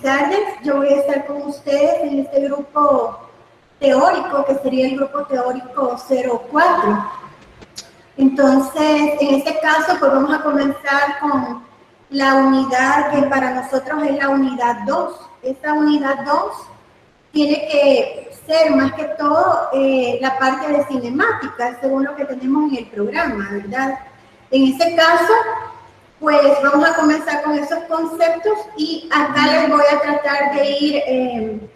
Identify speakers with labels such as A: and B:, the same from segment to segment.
A: tardes. Yo voy a estar con ustedes en este grupo teórico, que sería el grupo teórico 04. Entonces, en este caso, pues vamos a comenzar con la unidad que para nosotros es la unidad 2. Esta unidad 2 tiene que ser más que todo la parte de cinemática, según lo que tenemos en el programa, ¿verdad? En este caso, pues vamos a comenzar con esos conceptos y acá les voy a tratar de ir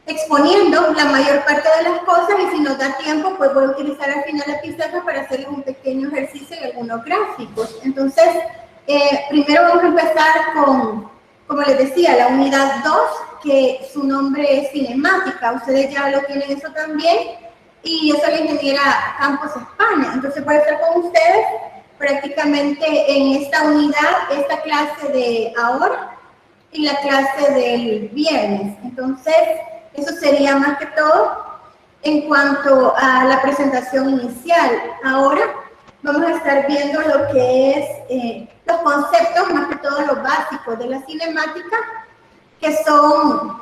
A: exponiendo la mayor parte de las cosas, y si nos da tiempo, pues voy a utilizar al final la pizarra para hacerles un pequeño ejercicio y algunos gráficos. Entonces, primero vamos a empezar con, como les decía, la unidad 2, que su nombre es cinemática. Ustedes ya lo tienen eso también, y yo soy la ingeniera Campos España. Entonces voy a estar con ustedes prácticamente en esta unidad, esta clase de ahora y la clase del viernes. Entonces, eso sería más que todo en cuanto a la presentación inicial. Ahora vamos a estar viendo lo que es los conceptos, más que todo los básicos de la cinemática, que son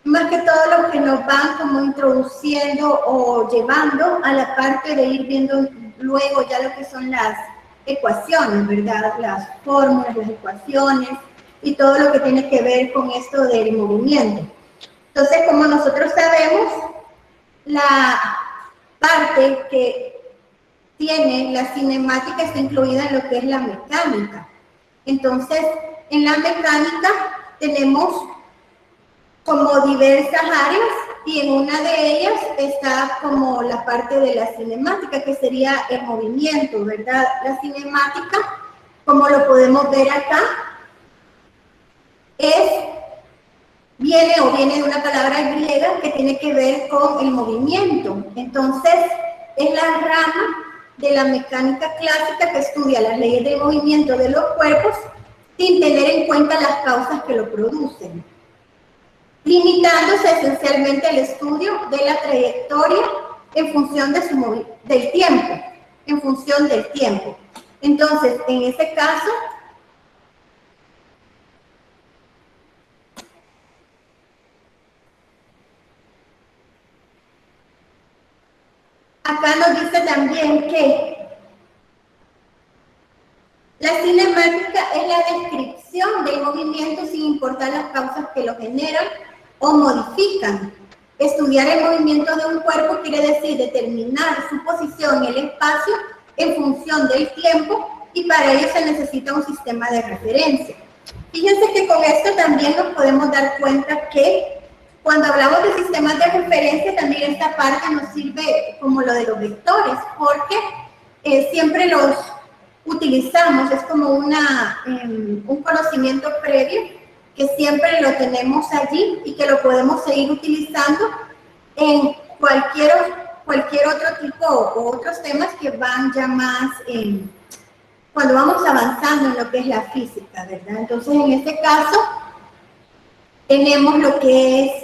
A: más que todo los que nos van como introduciendo o llevando a la parte de ir viendo luego ya lo que son las ecuaciones, ¿verdad? Las fórmulas, las ecuaciones y todo lo que tiene que ver con esto del movimiento. Entonces, como nosotros sabemos, la parte que tiene la cinemática está incluida en lo que es la mecánica. Entonces, en la mecánica tenemos como diversas áreas, y en una de ellas está como la parte de la cinemática, que sería el movimiento, ¿verdad? La cinemática, como lo podemos ver acá, viene de una palabra griega que tiene que ver con el movimiento. Entonces, es la rama de la mecánica clásica que estudia las leyes del movimiento de los cuerpos sin tener en cuenta las causas que lo producen, limitándose esencialmente al estudio de la trayectoria en función de del tiempo, en función del tiempo. Entonces, en ese caso, acá nos dice también que la cinemática es la descripción del movimiento sin importar las causas que lo generan o modifican. Estudiar el movimiento de un cuerpo quiere decir determinar su posición en el espacio en función del tiempo, y para ello se necesita un sistema de referencia. Fíjense que con esto también nos podemos dar cuenta que cuando hablamos de sistemas de referencia, también esta parte nos sirve como lo de los vectores, porque siempre los utilizamos, es como un conocimiento previo que siempre lo tenemos allí y que lo podemos seguir utilizando en cualquier otro tipo o otros temas que van ya más cuando vamos avanzando en lo que es la física, ¿verdad? Entonces, en este caso, tenemos lo que es,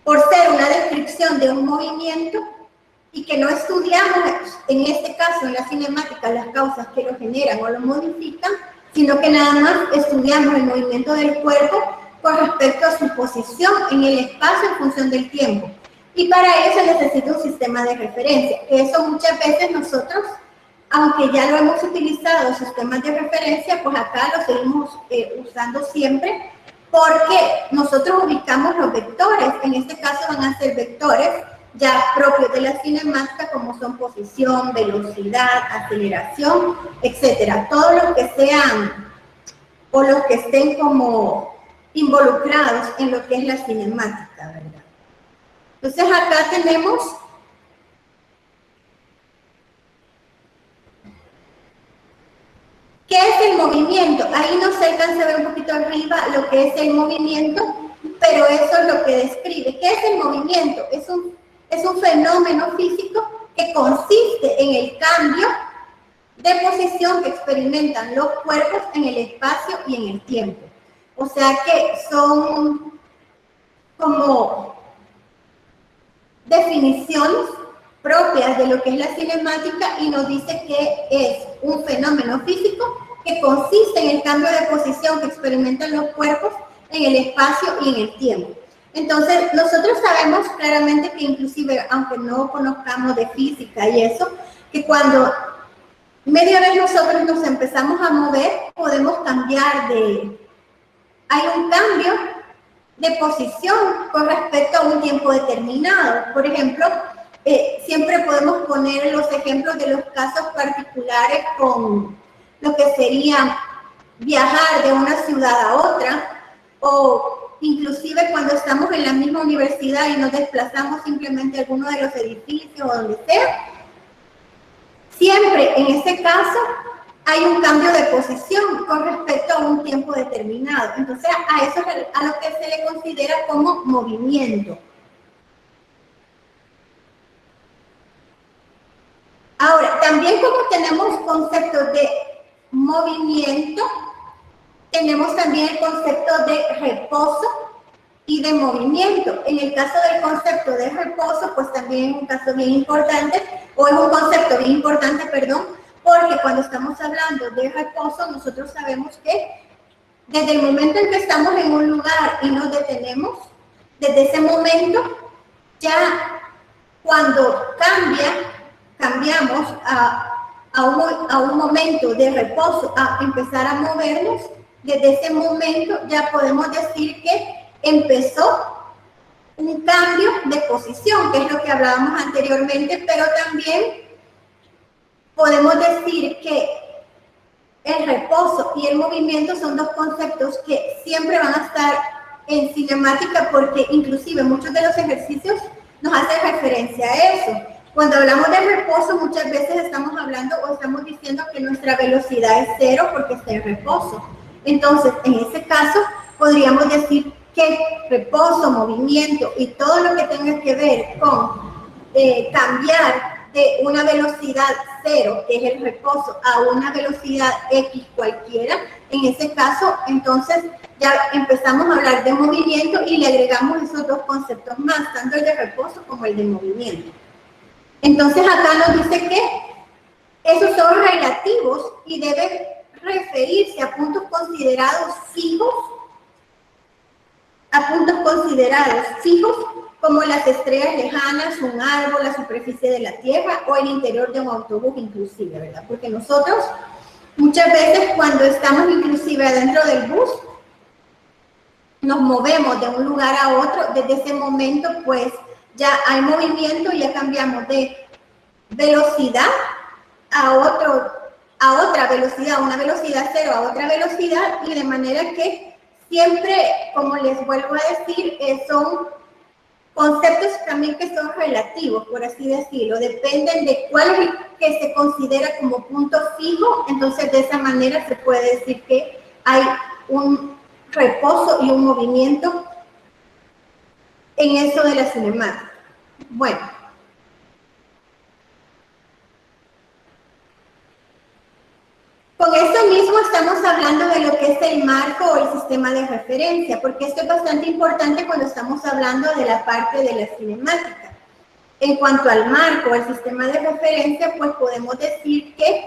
A: por ser una descripción de un movimiento, y que no estudiamos, en este caso, en la cinemática, las causas que lo generan o lo modifican, sino que nada más estudiamos el movimiento del cuerpo con respecto a su posición en el espacio en función del tiempo. Y para eso se necesita un sistema de referencia, que eso muchas veces nosotros, aunque ya lo hemos utilizado, sistemas de referencia, pues acá lo seguimos usando siempre, porque nosotros ubicamos los vectores. En este caso van a ser vectores ya propios de la cinemática, como son posición, velocidad, aceleración, etcétera. Todos los que sean o los que estén como involucrados en lo que es la cinemática, ¿verdad? Entonces acá tenemos ¿qué es el movimiento? Ahí no se alcanza a ver un poquito arriba lo que es el movimiento, pero eso es lo que describe. ¿Qué es el movimiento? Es un fenómeno físico que consiste en el cambio de posición que experimentan los cuerpos en el espacio y en el tiempo. O sea que son como definiciones propias de lo que es la cinemática, y nos dice que es un fenómeno físico que consiste en el cambio de posición que experimentan los cuerpos en el espacio y en el tiempo. Entonces, nosotros sabemos claramente que inclusive, aunque no conozcamos de física y eso, que cuando media vez nosotros nos empezamos a mover, podemos cambiar hay un cambio de posición con respecto a un tiempo determinado. Por ejemplo, siempre podemos poner los ejemplos de los casos particulares con lo que sería viajar de una ciudad a otra, o inclusive cuando estamos en la misma universidad y nos desplazamos simplemente a alguno de los edificios o donde sea. Siempre en ese caso hay un cambio de posición con respecto a un tiempo determinado. Entonces, a eso es a lo que se le considera como movimiento. Ahora, también como tenemos conceptos de movimiento, tenemos también el concepto de reposo y de movimiento. En el caso del concepto de reposo, pues también es un caso bien importante, o es un concepto bien importante, perdón, porque cuando estamos hablando de reposo, nosotros sabemos que desde el momento en que estamos en un lugar y nos detenemos, desde ese momento, ya cuando cambiamos a un momento de reposo, a empezar a movernos, desde ese momento ya podemos decir que empezó un cambio de posición, que es lo que hablábamos anteriormente, pero también podemos decir que el reposo y el movimiento son dos conceptos que siempre van a estar en cinemática, porque inclusive muchos de los ejercicios nos hacen referencia a eso. Cuando hablamos de reposo, muchas veces estamos hablando o estamos diciendo que nuestra velocidad es 0 porque está en reposo. Entonces, en ese caso, podríamos decir que reposo, movimiento y todo lo que tenga que ver con cambiar de una velocidad 0, que es el reposo, a una velocidad X cualquiera, en ese caso, entonces ya empezamos a hablar de movimiento y le agregamos esos dos conceptos más, tanto el de reposo como el de movimiento. Entonces acá nos dice que esos son relativos y deben referirse a puntos considerados fijos, como las estrellas lejanas, un árbol, la superficie de la tierra o el interior de un autobús inclusive, ¿verdad? Porque nosotros muchas veces cuando estamos inclusive adentro del bus, nos movemos de un lugar a otro, desde ese momento pues ya hay movimiento, ya cambiamos de velocidad a otra velocidad, una velocidad 0 a otra velocidad, y de manera que siempre, como les vuelvo a decir, son conceptos también que son relativos, por así decirlo, dependen de cuál es el que se considera como punto fijo, entonces de esa manera se puede decir que hay un reposo y un movimiento en eso de la cinemática. Bueno. Con esto mismo estamos hablando de lo que es el marco o el sistema de referencia, porque esto es bastante importante cuando estamos hablando de la parte de la cinemática. En cuanto al marco o el sistema de referencia, pues podemos decir que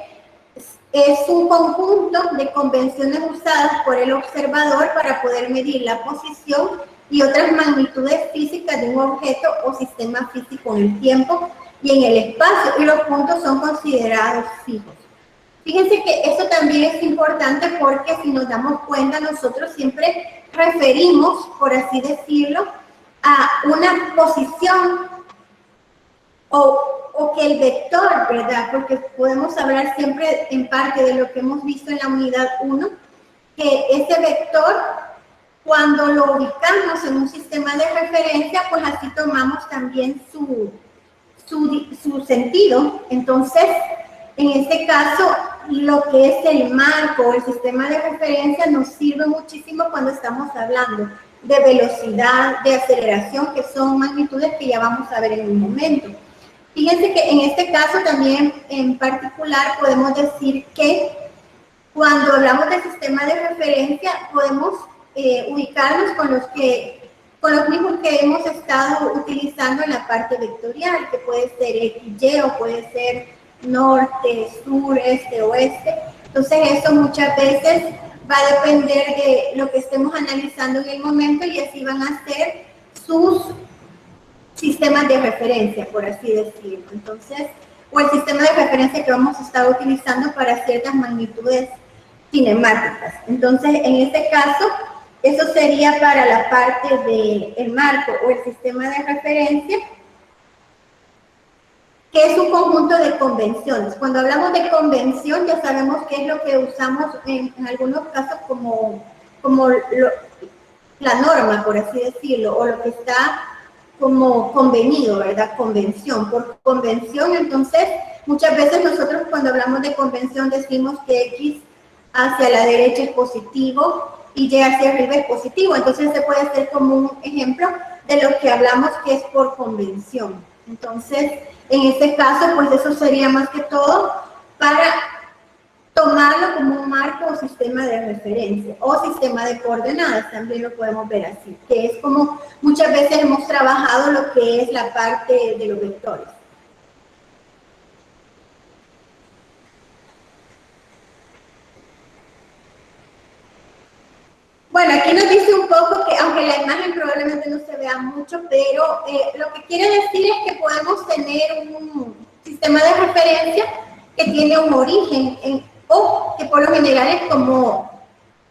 A: es un conjunto de convenciones usadas por el observador para poder medir la posición y otras magnitudes físicas de un objeto o sistema físico en el tiempo y en el espacio, y los puntos son considerados fijos. Fíjense que eso también es importante porque si nos damos cuenta, nosotros siempre referimos, por así decirlo, a una posición o que el vector, ¿verdad? Porque podemos hablar siempre en parte de lo que hemos visto en la unidad 1, que ese vector, cuando lo ubicamos en un sistema de referencia, pues así tomamos también su sentido. Entonces, en este caso, lo que es el marco o el sistema de referencia nos sirve muchísimo cuando estamos hablando de velocidad, de aceleración, que son magnitudes que ya vamos a ver en un momento. Fíjense que en este caso también en particular podemos decir que cuando hablamos de sistema de referencia podemos ubicarnos con los mismos que hemos estado utilizando en la parte vectorial, que puede ser X, Y o puede ser norte, sur, este, oeste. Entonces eso muchas veces va a depender de lo que estemos analizando en el momento y así van a ser sus sistemas de referencia, por así decirlo. Entonces, o el sistema de referencia que vamos a estar utilizando para ciertas magnitudes cinemáticas. Entonces, en este caso, eso sería para la parte del marco o el sistema de referencia, que es un conjunto de convenciones. Cuando hablamos de convención, ya sabemos qué es lo que usamos en algunos casos como la norma, por así decirlo, o lo que está como convenido, ¿verdad? Convención. Por convención, entonces, muchas veces nosotros cuando hablamos de convención decimos que X hacia la derecha es positivo y Y hacia arriba es positivo. Entonces, se puede hacer como un ejemplo de lo que hablamos que es por convención. Entonces, en este caso, pues eso sería más que todo para tomarlo como un marco o sistema de referencia o sistema de coordenadas, también lo podemos ver así, que es como muchas veces hemos trabajado lo que es la parte de los vectores. Bueno, aquí nos dice un poco que, aunque la imagen probablemente no se vea mucho, pero lo que quiere decir es que podemos tener un sistema de referencia que tiene un origen o que por lo general es como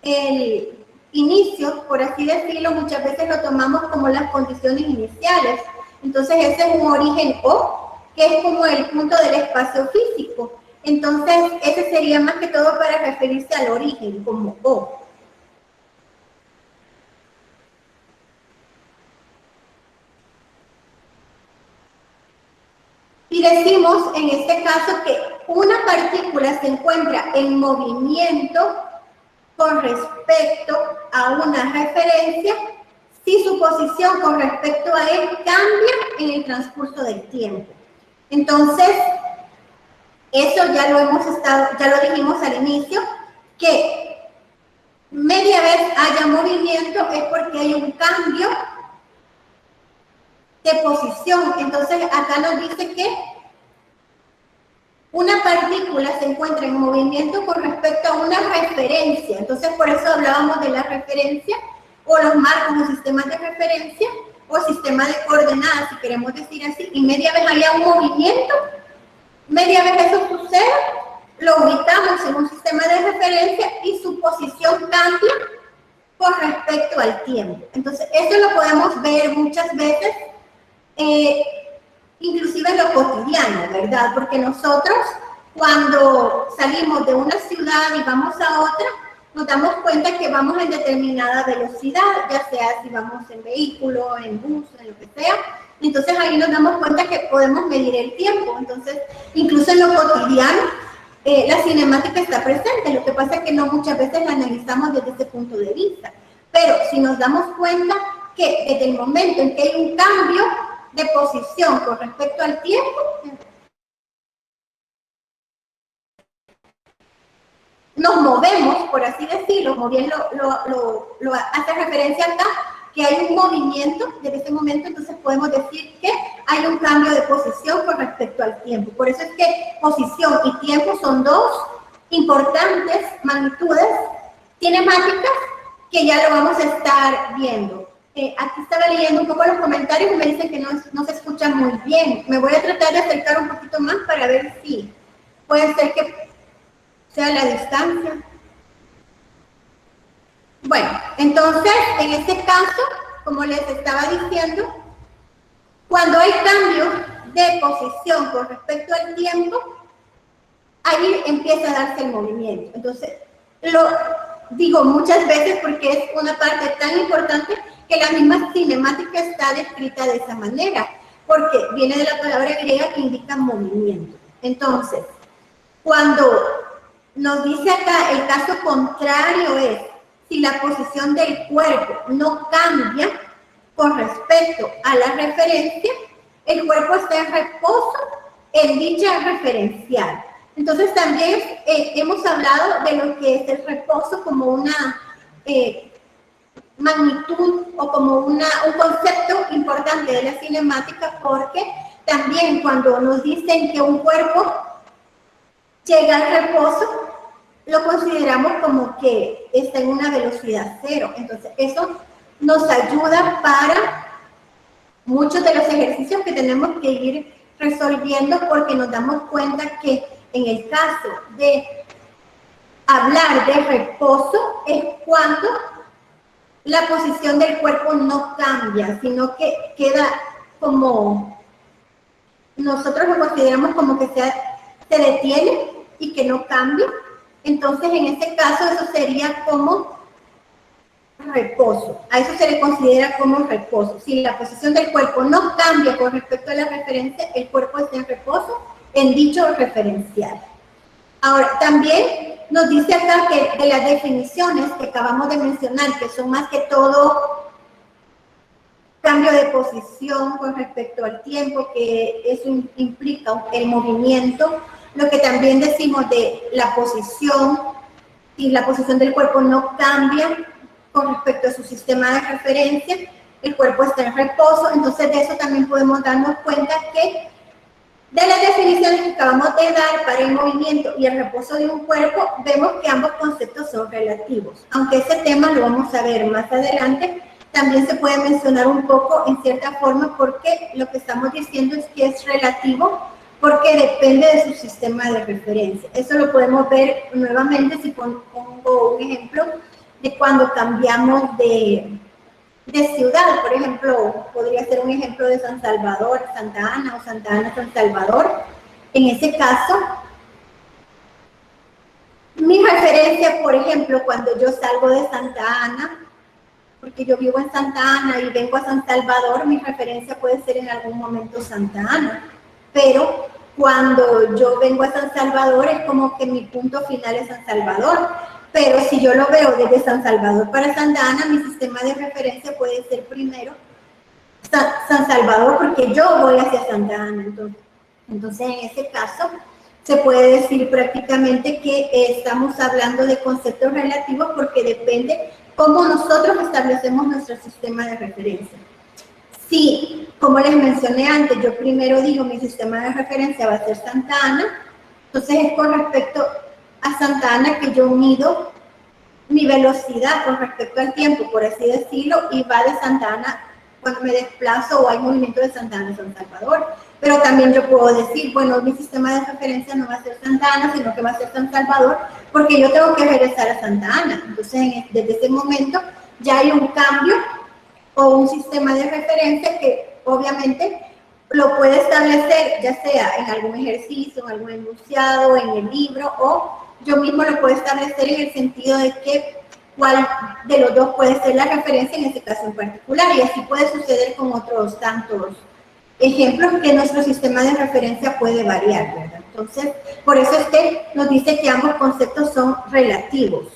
A: el inicio, por así decirlo, muchas veces lo tomamos como las condiciones iniciales. Entonces ese es un origen O, que es como el punto del espacio físico. Entonces ese sería más que todo para referirse al origen, como O. Y decimos en este caso que una partícula se encuentra en movimiento con respecto a una referencia si su posición con respecto a él cambia en el transcurso del tiempo. Entonces, eso ya lo dijimos al inicio, que media vez haya movimiento es porque hay un cambio de posición. Entonces, acá nos dice que una partícula se encuentra en movimiento con respecto a una referencia. Entonces, por eso hablábamos de la referencia o los marcos o sistemas de referencia o sistemas de coordenadas, si queremos decir así, y media vez haya un movimiento, media vez eso sucede, lo ubicamos en un sistema de referencia y su posición cambia con respecto al tiempo. Entonces, esto lo podemos ver muchas veces, inclusive en lo cotidiano, ¿verdad? Porque nosotros cuando salimos de una ciudad y vamos a otra, nos damos cuenta que vamos en determinada velocidad, ya sea si vamos en vehículo, en bus, en lo que sea. Entonces ahí nos damos cuenta que podemos medir el tiempo. Entonces, incluso en lo cotidiano, la cinemática está presente. Lo que pasa es que no muchas veces la analizamos desde ese punto de vista. Pero si nos damos cuenta que desde el momento en que hay un cambio de posición con respecto al tiempo, nos movemos, por así decirlo, como bien lo hace referencia acá, que hay un movimiento desde ese momento, entonces podemos decir que hay un cambio de posición con respecto al tiempo. Por eso es que posición y tiempo son dos importantes magnitudes cinemáticas que ya lo vamos a estar viendo. Aquí estaba leyendo un poco los comentarios y me dicen que no se escucha muy bien. Me voy a tratar de acercar un poquito más para ver si puede ser que sea la distancia. Bueno, entonces, en este caso, como les estaba diciendo, cuando hay cambio de posición con respecto al tiempo, ahí empieza a darse el movimiento. Entonces, lo digo muchas veces porque es una parte tan importante que la misma cinemática está descrita de esa manera, porque viene de la palabra griega que indica movimiento. Entonces, cuando nos dice acá el caso contrario es si la posición del cuerpo no cambia con respecto a la referencia, el cuerpo está en reposo en dicha referencial. Entonces también hemos hablado de lo que es el reposo como una magnitud o como un concepto importante de la cinemática, porque también cuando nos dicen que un cuerpo llega al reposo, lo consideramos como que está en una velocidad cero. Entonces, eso nos ayuda para muchos de los ejercicios que tenemos que ir resolviendo, porque nos damos cuenta que en el caso de hablar de reposo es cuando la posición del cuerpo no cambia, sino que queda como, nosotros lo consideramos como que se detiene y que no cambia. Entonces, en este caso, eso sería como reposo. A eso se le considera como reposo. Si la posición del cuerpo no cambia con respecto a la referencia, el cuerpo está en reposo en dicho referencial. Ahora, también nos dice acá que de las definiciones que acabamos de mencionar, que son más que todo cambio de posición con respecto al tiempo, que eso implica el movimiento, lo que también decimos de la posición, si la posición del cuerpo no cambia con respecto a su sistema de referencia, el cuerpo está en reposo. Entonces de eso también podemos darnos cuenta que de las definiciones que acabamos de dar para el movimiento y el reposo de un cuerpo, vemos que ambos conceptos son relativos. Aunque ese tema lo vamos a ver más adelante, también se puede mencionar un poco en cierta forma, porque lo que estamos diciendo es que es relativo, porque depende de su sistema de referencia. Eso lo podemos ver nuevamente si pongo un ejemplo de cuando cambiamos de ciudad. Por ejemplo, podría ser un ejemplo de San Salvador, Santa Ana, o Santa Ana, San Salvador. En ese caso, mi referencia, por ejemplo, cuando yo salgo de Santa Ana, porque yo vivo en Santa Ana y vengo a San Salvador, mi referencia puede ser en algún momento Santa Ana, pero cuando yo vengo a San Salvador es como que mi punto final es San Salvador. Pero si yo lo veo desde San Salvador para Santa Ana, mi sistema de referencia puede ser primero San Salvador, porque yo voy hacia Santa Ana. Entonces, en ese caso, se puede decir prácticamente que estamos hablando de conceptos relativos, porque depende cómo nosotros establecemos nuestro sistema de referencia. Si, como les mencioné antes, yo primero digo mi sistema de referencia va a ser Santa Ana, entonces es con respecto a Santa Ana que yo mido mi velocidad con respecto al tiempo, por así decirlo, y va de Santa Ana cuando me desplazo o hay movimiento de Santa Ana a San Salvador. Pero también yo puedo decir, bueno, mi sistema de referencia no va a ser Santa Ana, sino que va a ser San Salvador, porque yo tengo que regresar a Santa Ana. Entonces, desde ese momento ya hay un cambio o un sistema de referencia que obviamente lo puede establecer, ya sea en algún ejercicio, en algún enunciado, en el libro, o yo mismo lo puedo establecer en el sentido de que cuál de los dos puede ser la referencia en ese caso en particular, y así puede suceder con otros tantos ejemplos que nuestro sistema de referencia puede variar, ¿verdad? Entonces, por eso es que nos dice que ambos conceptos son relativos.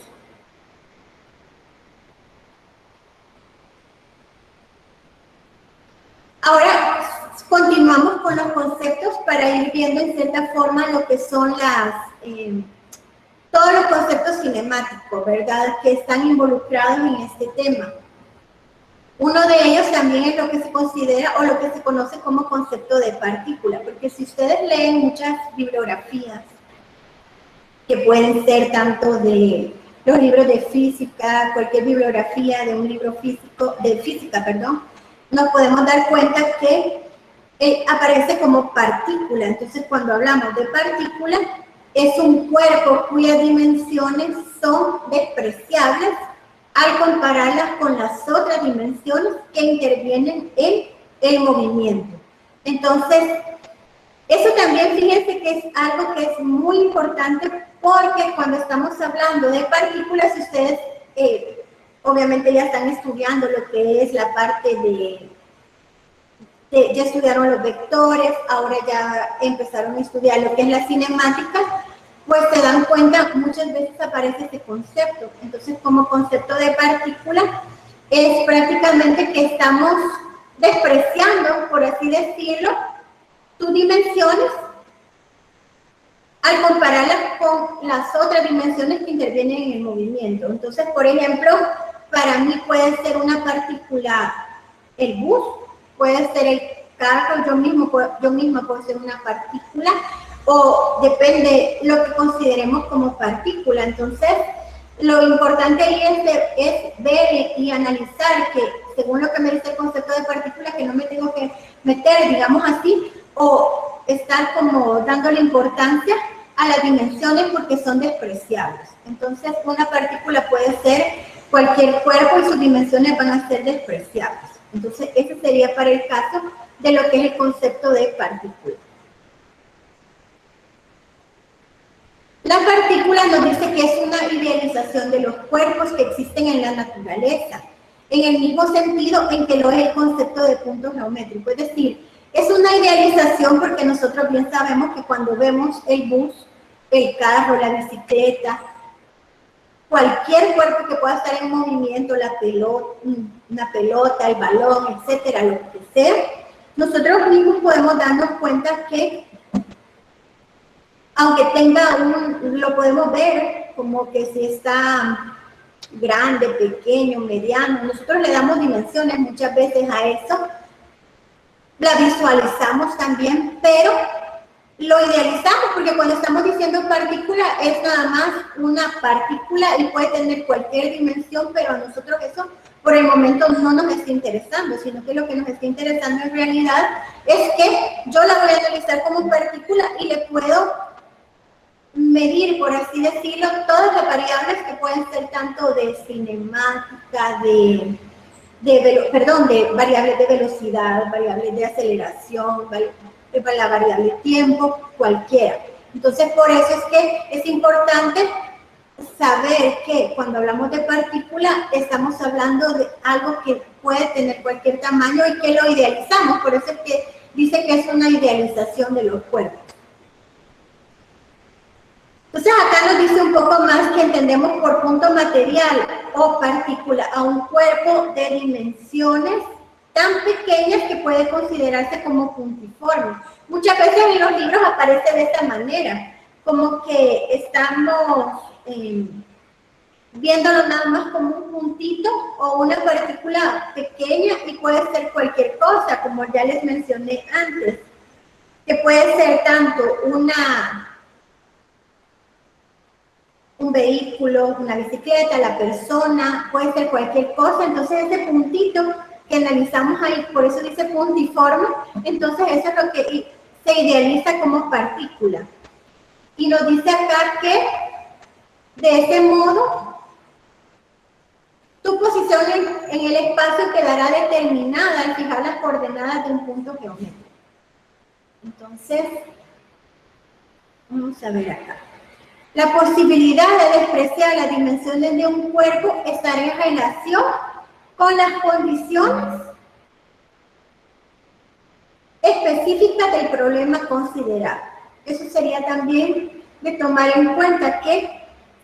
A: Ahora, continuamos con los conceptos para ir viendo en cierta forma lo que son todos los conceptos cinemáticos, ¿verdad?, que están involucrados en este tema. Uno de ellos también es lo que se considera o lo que se conoce como concepto de partícula, porque si ustedes leen muchas bibliografías, que pueden ser tanto de los libros de física, cualquier bibliografía de un libro de física, nos podemos dar cuenta que aparece como partícula. Entonces, cuando hablamos de partícula, es un cuerpo cuyas dimensiones son despreciables al compararlas con las otras dimensiones que intervienen en el movimiento. Entonces, eso también, fíjense que es algo que es muy importante, porque cuando estamos hablando de partículas, ustedes obviamente ya están estudiando lo que es la parte ya estudiaron los vectores, ahora ya empezaron a estudiar lo que es la cinemática, pues se dan cuenta, muchas veces aparece este concepto. Entonces, como concepto de partícula, es prácticamente que estamos despreciando, por así decirlo, sus dimensiones al compararlas con las otras dimensiones que intervienen en el movimiento. Entonces, por ejemplo, para mí puede ser una partícula el bus, puede ser el carro, yo misma puedo ser una partícula, o depende lo que consideremos como partícula. Entonces, lo importante ahí es ver y analizar que, según lo que me dice el concepto de partícula, que no me tengo que meter, digamos así, o estar como dándole importancia a las dimensiones porque son despreciables. Entonces, una partícula puede ser cualquier cuerpo y sus dimensiones van a ser despreciables. Entonces, ese sería para el caso de lo que es el concepto de partícula. La partícula nos dice que es una idealización de los cuerpos que existen en la naturaleza, en el mismo sentido en que lo es el concepto de punto geométrico. Es decir, es una idealización porque nosotros bien sabemos que cuando vemos el bus, el carro, la bicicleta, cualquier cuerpo que pueda estar en movimiento, una pelota, el balón, etcétera, lo que sea, nosotros mismos podemos darnos cuenta que aunque lo podemos ver como que si está grande, pequeño, mediano, nosotros le damos dimensiones muchas veces a eso, la visualizamos también, pero lo idealizamos porque cuando estamos diciendo partícula es nada más una partícula y puede tener cualquier dimensión, pero a nosotros eso por el momento no nos está interesando, sino que lo que nos está interesando en realidad es que yo la voy a analizar como partícula y le puedo medir, por así decirlo, todas las variables que pueden ser tanto de cinemática, de variables de velocidad, variables de aceleración, la variable tiempo, cualquiera. Entonces, por eso es que es importante saber que cuando hablamos de partícula, estamos hablando de algo que puede tener cualquier tamaño y que lo idealizamos. Por eso es que dice que es una idealización de los cuerpos. Entonces acá nos dice un poco más que entendemos por punto material o partícula a un cuerpo de dimensiones tan pequeñas que puede considerarse como puntiforme. Muchas veces en los libros aparece de esta manera, como que estamos viéndolo nada más como un puntito o una partícula pequeña y puede ser cualquier cosa, como ya les mencioné antes, que puede ser tanto un vehículo, una bicicleta, la persona, puede ser cualquier cosa. Entonces ese puntito que analizamos ahí, por eso dice puntiforme, entonces eso es lo que se idealiza como partícula. Y nos dice acá que de ese modo tu posición en el espacio quedará determinada al fijar las coordenadas de un punto geométrico. Entonces, vamos a ver acá. La posibilidad de despreciar las dimensiones de un cuerpo estará en relación con las condiciones específicas del problema considerado. Eso sería también de tomar en cuenta que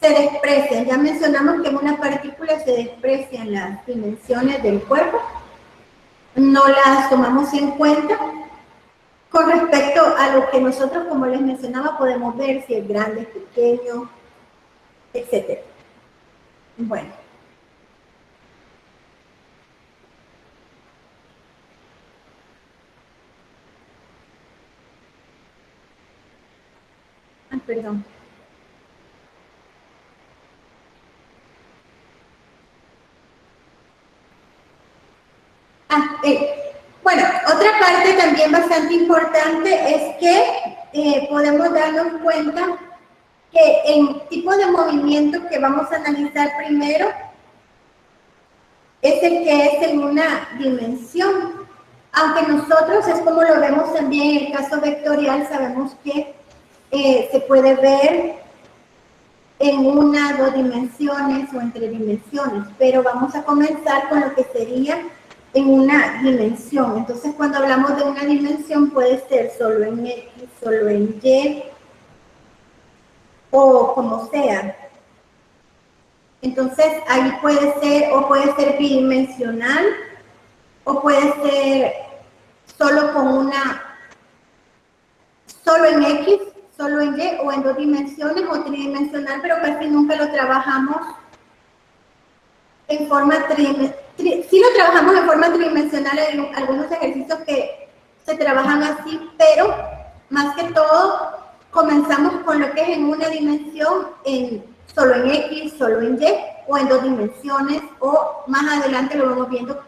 A: se desprecian. Ya mencionamos que en una partícula se desprecian las dimensiones del cuerpo, no las tomamos en cuenta. Con respecto a lo que nosotros, como les mencionaba, podemos ver si es grande, es pequeño, etc. Bueno. Perdón. Bueno, otra parte también bastante importante es que podemos darnos cuenta que el tipo de movimiento que vamos a analizar primero es el que es en una dimensión. Aunque nosotros, es como lo vemos también en el caso vectorial, sabemos que se puede ver en una, dos dimensiones o entre dimensiones, pero vamos a comenzar con lo que sería en una dimensión. Entonces, cuando hablamos de una dimensión, puede ser solo en X, solo en Y, o como sea. Entonces, ahí puede ser bidimensional, o puede ser solo solo en X, solo en Y, o en dos dimensiones, o tridimensional, pero casi nunca lo trabajamos en forma tridimensional. Sí lo trabajamos en forma tridimensional en algunos ejercicios que se trabajan así, pero más que todo comenzamos con lo que es en una dimensión, solo en X, solo en Y, o en 2 dimensiones, o más adelante lo vamos viendo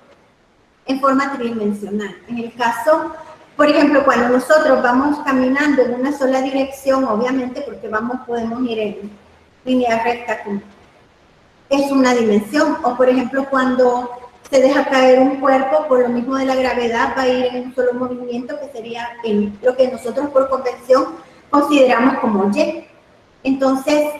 A: en forma tridimensional. En el caso, por ejemplo, cuando nosotros vamos caminando en una sola dirección, obviamente porque podemos ir en línea recta, es una dimensión. O por ejemplo, cuando se deja caer un cuerpo, por lo mismo de la gravedad, va a ir en un solo movimiento, que sería en lo que nosotros por convención consideramos como Y. Entonces,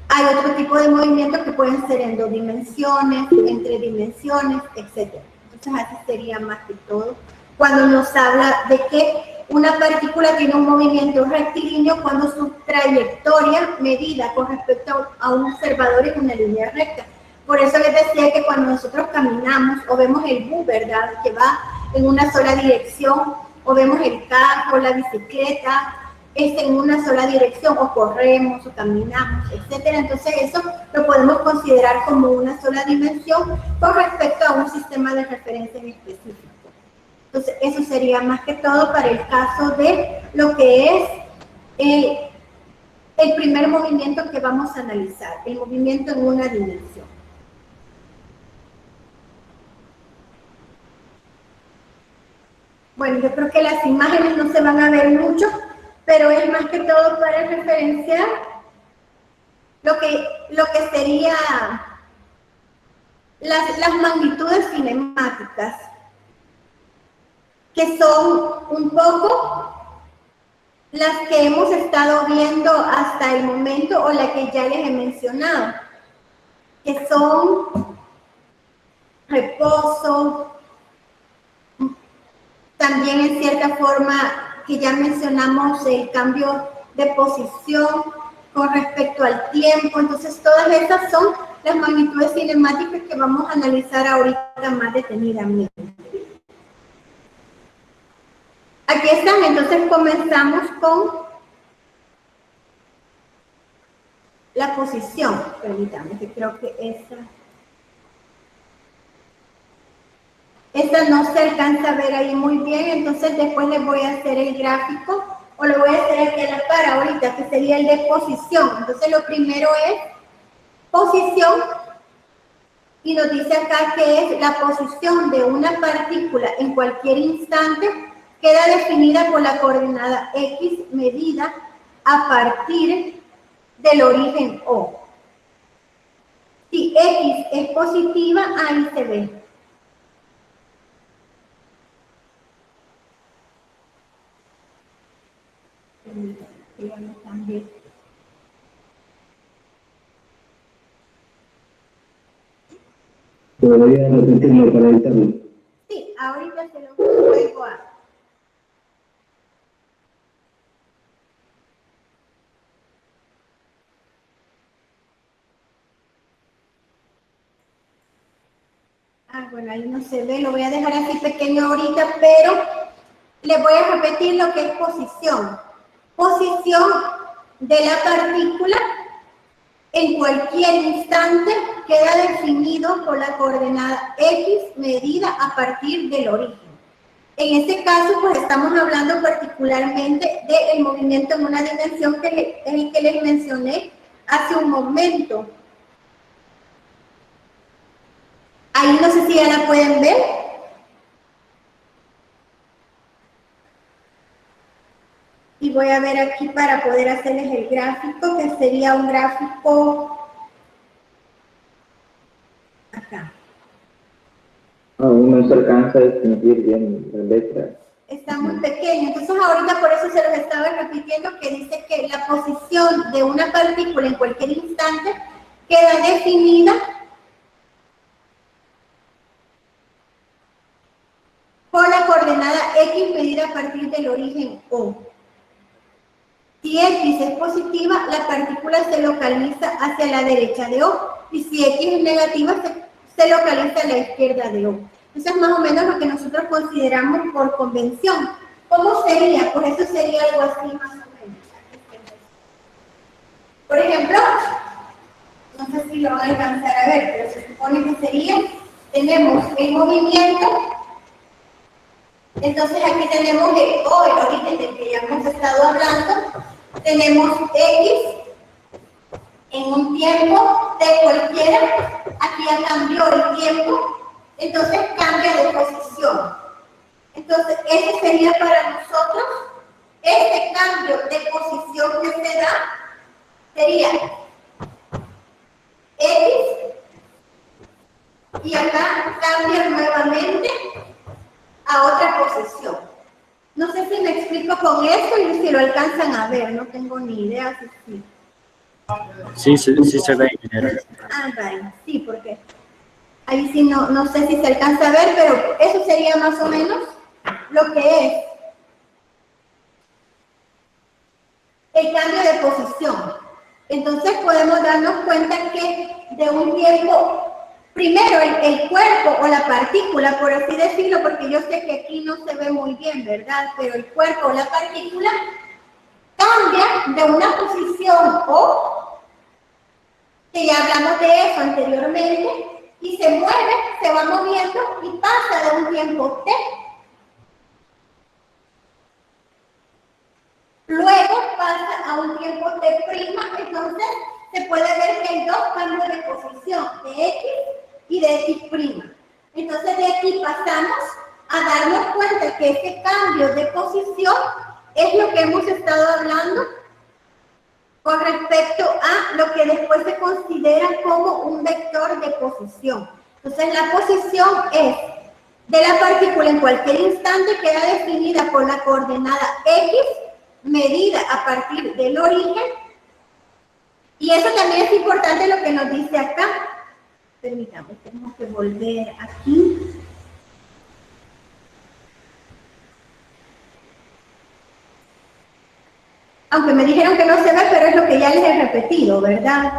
A: hay otro tipo de movimientos que pueden ser en 2 dimensiones, en 3 dimensiones, etc. Entonces, así sería más que todo. Cuando nos habla de que una partícula tiene un movimiento rectilíneo cuando su trayectoria medida con respecto a un observador es una línea recta. Por eso les decía que cuando nosotros caminamos o vemos el bus, ¿verdad?, que va en una sola dirección, o vemos el carro, la bicicleta, en una sola dirección, o corremos, o caminamos, etcétera. Entonces eso lo podemos considerar como una sola dimensión con respecto a un sistema de referencia en específico. Entonces eso sería más que todo para el caso de lo que es el primer movimiento que vamos a analizar, el movimiento en una dimensión. Bueno, yo creo que las imágenes no se van a ver mucho, pero es más que todo para referenciar lo que sería las magnitudes cinemáticas, que son un poco las que hemos estado viendo hasta el momento, o las que ya les he mencionado, que son reposo, también en cierta forma que ya mencionamos el cambio de posición con respecto al tiempo. Entonces todas estas son las magnitudes cinemáticas que vamos a analizar ahorita más detenidamente. Aquí están, entonces comenzamos con la posición. Permítanme, que creo que esta no se alcanza a ver ahí muy bien, entonces después les voy a hacer el gráfico, o lo voy a hacer aquí a la par ahorita, que sería el de posición. Entonces lo primero es posición, y nos dice acá que es la posición de una partícula en cualquier instante, queda definida por la coordenada X medida a partir del origen O. Si X es positiva, ahí se ve. También.
B: ¿Podría repetirlo para editarlo?
A: Sí, ahorita se lo vuelvo a... Bueno, ahí no se ve, lo voy a dejar así pequeño ahorita, pero les voy a repetir lo que es posición. Posición de la partícula en cualquier instante queda definido por la coordenada X medida a partir del origen. En este caso, pues estamos hablando particularmente del movimiento en una dimensión que es el que les mencioné hace un momento. Ahí no sé si ya la pueden ver. Y voy a ver aquí para poder hacerles el gráfico, que sería un gráfico acá.
B: Aún no se alcanza a distinguir bien la letra.
A: Está muy pequeño, entonces ahorita por eso se los estaba repitiendo, que dice que la posición de una partícula en cualquier instante queda definida por la coordenada X medida a partir del origen O. Si X es positiva, la partícula se localiza hacia la derecha de O, y si X es negativa, se localiza a la izquierda de O. Eso es más o menos lo que nosotros consideramos por convención. ¿Cómo sería? Pues eso sería algo así más o menos. Por ejemplo, no sé si lo van a alcanzar a ver, pero se supone que sería, tenemos el movimiento, entonces aquí tenemos el O, el origen del que ya hemos estado hablando, tenemos X en un tiempo t cualquiera, aquí ya cambió el tiempo, entonces cambia de posición. Entonces, ese sería para nosotros, este cambio de posición que se da, sería X, y acá cambia nuevamente a otra posición. No sé si me explico con esto y si lo alcanzan a ver, no tengo ni idea si sí.
C: Sí se ve, ingeniero.
A: Ah, vale, sí, porque ahí sí no sé si se alcanza a ver, pero eso sería más o menos lo que es el cambio de posición. Entonces podemos darnos cuenta que de un tiempo, primero el cuerpo o la partícula, por así decirlo, porque yo sé que aquí no se ve muy bien, ¿verdad? Pero el cuerpo o la partícula cambia de una posición O, que ya hablamos de eso anteriormente, y se mueve, se va moviendo y pasa de un tiempo T. Luego pasa a un tiempo T', entonces se puede ver que hay dos cambios de posición, de X y de X'. Entonces de aquí pasamos a darnos cuenta que este cambio de posición es lo que hemos estado hablando con respecto a lo que después se considera como un vector de posición. Entonces la posición es de la partícula en cualquier instante, queda definida por la coordenada X, medida a partir del origen, y eso también es importante lo que nos dice acá. Permítame, tenemos que volver aquí. Aunque me dijeron que no se ve, pero es lo que ya les he repetido, ¿verdad?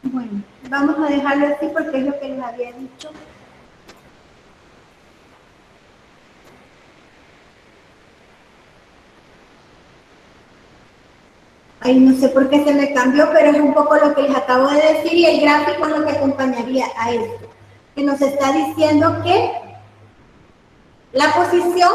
A: Bueno, vamos a dejarlo así porque es lo que les había dicho. Ahí no sé por qué se me cambió, pero es un poco lo que les acabo de decir y el gráfico es lo que acompañaría a esto, que nos está diciendo que la posición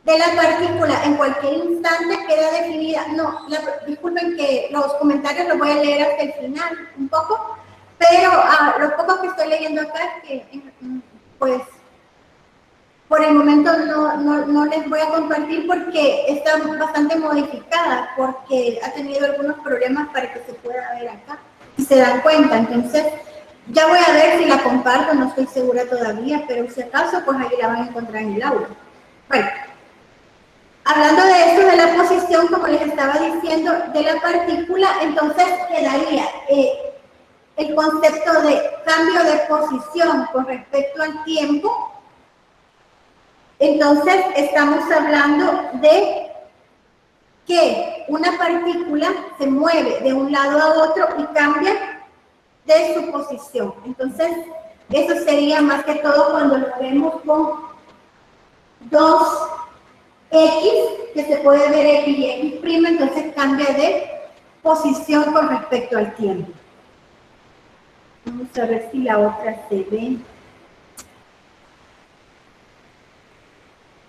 A: de la partícula en cualquier instante queda definida. No, disculpen que los comentarios los voy a leer hasta el final un poco, pero lo poco que estoy leyendo acá es que pues por el momento no les voy a compartir porque está bastante modificada, porque ha tenido algunos problemas para que se pueda ver acá, y se dan cuenta. Entonces, ya voy a ver si la comparto, no estoy segura todavía, pero si acaso, pues ahí la van a encontrar en el aula. Bueno, hablando de esto de la posición, como les estaba diciendo, de la partícula, entonces quedaría el concepto de cambio de posición con respecto al tiempo. Entonces, estamos hablando de que una partícula se mueve de un lado a otro y cambia de su posición. Entonces, eso sería más que todo cuando lo vemos con 2x, que se puede ver x y x', entonces cambia de posición con respecto al tiempo. Vamos a ver si la otra se ve.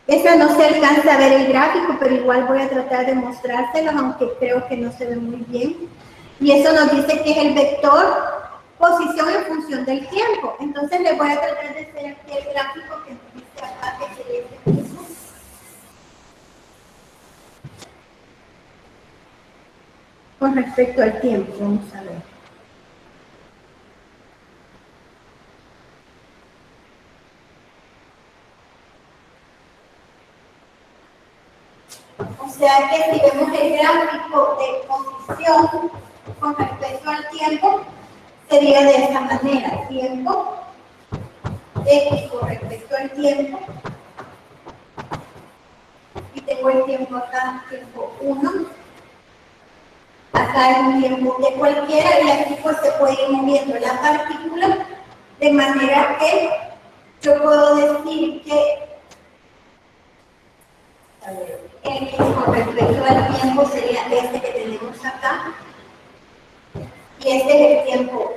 A: Esa no se alcanza a ver el gráfico, pero igual voy a tratar de mostrárselos, aunque creo que no se ve muy bien. Y eso nos dice que es el vector posición en función del tiempo. Entonces les voy a tratar de hacer aquí el gráfico que nos dice acá que sería este mismo. Con respecto al tiempo, vamos a ver. O sea que si vemos el gráfico de posición con respecto al tiempo, sería de esta manera. Tiempo, X con respecto al tiempo. Y tengo el tiempo acá, tiempo 1. acá es un tiempo de cualquiera y aquí pues se puede ir moviendo la partícula de manera que yo puedo decir que X con respecto al tiempo sería este que tenemos acá y este es el tiempo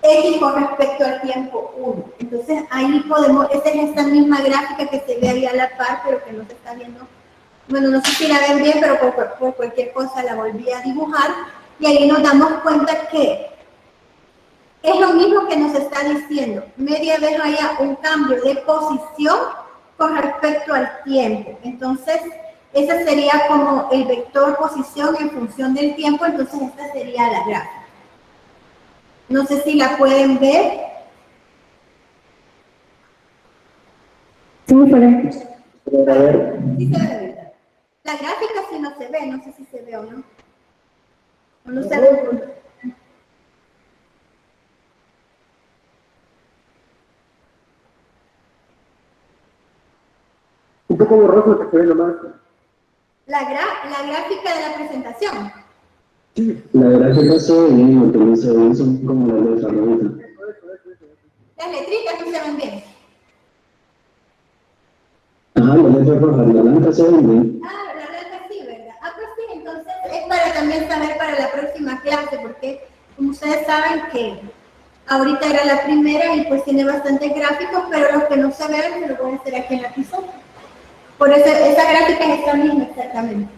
A: X con respecto al tiempo 1. Entonces ahí podemos, esta es esta misma gráfica que se ve ahí a la par, pero que no se está viendo. Bueno, no sé si la ven bien, pero por cualquier cosa la volví a dibujar. Y ahí nos damos cuenta que es lo mismo que nos está diciendo. Media vez haya un cambio de posición con respecto al tiempo. Entonces, ese sería como el vector posición en función del tiempo. Entonces, esta sería la gráfica. No sé si la pueden ver.
B: Sí, para ver.
A: Sí se ve, ¿verdad? La gráfica sí no se ve, no sé si se ve o no. O no se ve.
B: Un poco borroso que se ve nomás.
A: La gráfica de la presentación.
B: La gráfica se ve bien, lo que no se ven son como las letras ahorita.
A: Las letritas no se ven bien.
B: Ajá, las letras rojas, la blanca se ven bien.
A: Ah, la blanca sí, ¿verdad? Ah, pues sí, entonces es para también saber para la próxima clase, porque como ustedes saben que ahorita era la primera y pues tiene bastantes gráficos, pero los que no se ven se los voy a hacer aquí en la pizarra. Por eso esa gráfica es esta misma exactamente.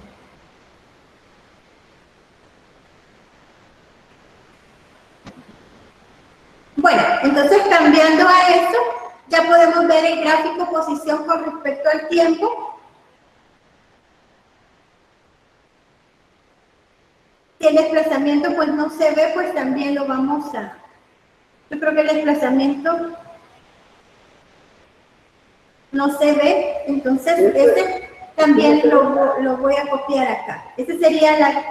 A: Bueno, entonces cambiando a eso, ya podemos ver el gráfico posición con respecto al tiempo. Si el desplazamiento pues no se ve, pues también lo vamos a... Yo creo que el desplazamiento no se ve, entonces este también lo voy a copiar acá. Ese sería la...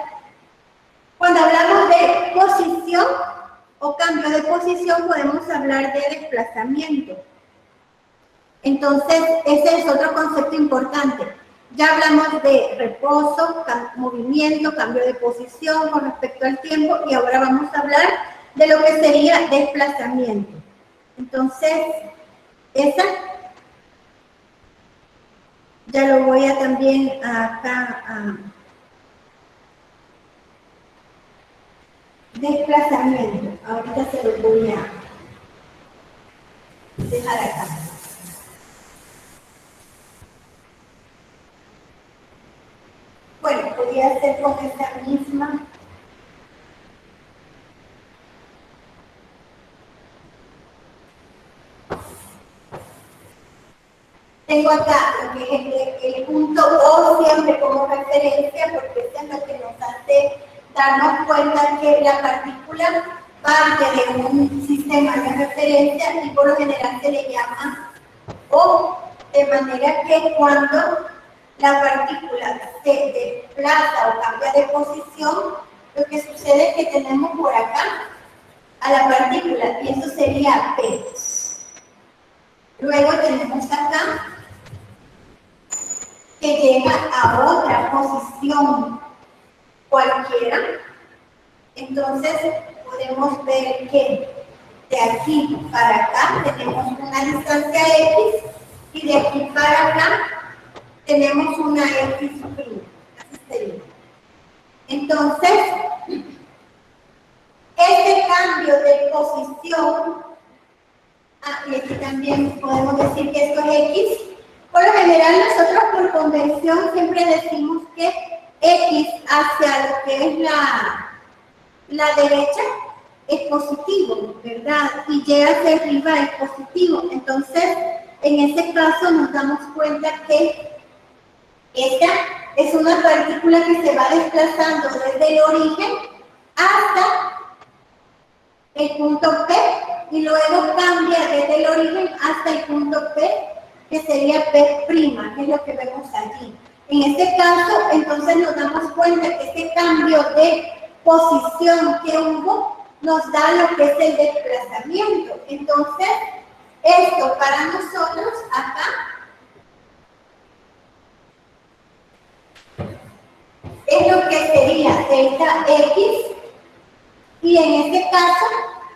A: Cuando hablamos de posición o cambio de posición, podemos hablar de desplazamiento. Entonces, ese es otro concepto importante. Ya hablamos de reposo, movimiento, cambio de posición con respecto al tiempo y ahora vamos a hablar de lo que sería desplazamiento. Entonces, esa ya lo voy a también acá a desplazamiento. Ahorita se lo voy a dejar acá. Bueno, podría hacer con esta misma. Tengo acá lo que es el punto O siempre como referencia, porque eso es lo que nos hace darnos cuenta que la partícula parte de un sistema de referencia y por lo general se le llama O, de manera que cuando la partícula se desplaza o cambia de posición, lo que sucede es que tenemos por acá a la partícula y eso sería P. Luego tenemos acá que llega a otra posición cualquiera. Entonces podemos ver que de aquí para acá tenemos una distancia X y de aquí para acá tenemos una X prima. Así sería. Entonces, este cambio de posición, y aquí también podemos decir que esto es X. Por lo general, nosotros por convención siempre decimos que X hacia lo que es la derecha es positivo, ¿verdad? Y Y hacia arriba es positivo. Entonces, en ese caso nos damos cuenta que esta es una partícula que se va desplazando desde el origen hasta el punto P y luego cambia desde el origen hasta el punto P, que sería P', que es lo que vemos allí. En este caso, entonces nos damos cuenta que este cambio de posición que hubo nos da lo que es el desplazamiento. Entonces, esto para nosotros acá es lo que sería delta X Y en este caso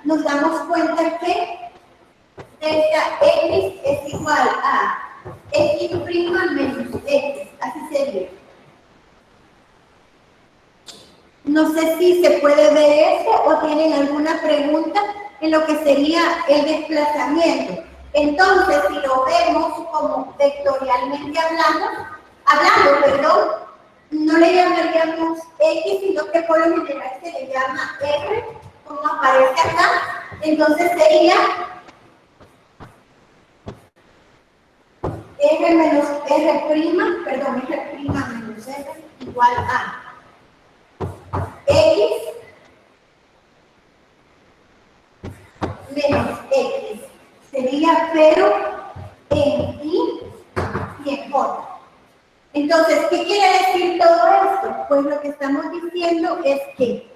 A: nos damos cuenta que delta x es igual a x' menos x, así sería. No sé si se puede ver eso o tienen alguna pregunta en lo que sería el desplazamiento. Entonces, si lo vemos como vectorialmente hablando, no le llamaríamos x, sino que por lo general se le llama r, como aparece acá. Entonces sería r menos r', menos r igual a x menos x. Sería pero en y en j. Entonces, ¿qué quiere decir todo esto? Pues lo que estamos diciendo es que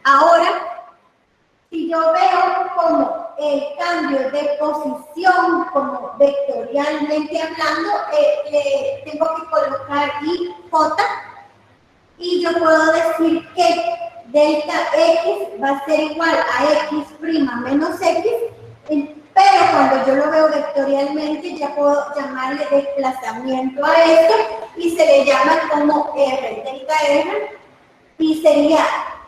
A: ahora, si yo veo como el cambio de posición, como vectorialmente hablando, le tengo que colocar y j, y yo puedo decir que delta x va a ser igual a x' menos x, pero cuando yo lo veo vectorialmente ya puedo llamarle desplazamiento a esto y se le llama como r, delta r, y sería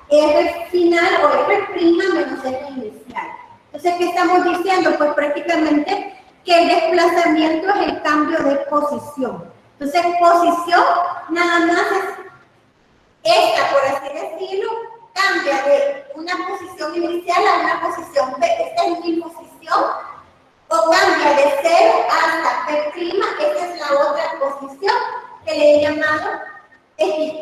A: r final o r' menos r inicial. Entonces, ¿qué estamos diciendo? Pues prácticamente que el desplazamiento es el cambio de posición. Entonces, posición nada más es esta, por así decirlo, cambia de una posición inicial a una posición B. Esta es mi posición, o cambia de 0 hasta P', esta es la otra posición que le he llamado X'.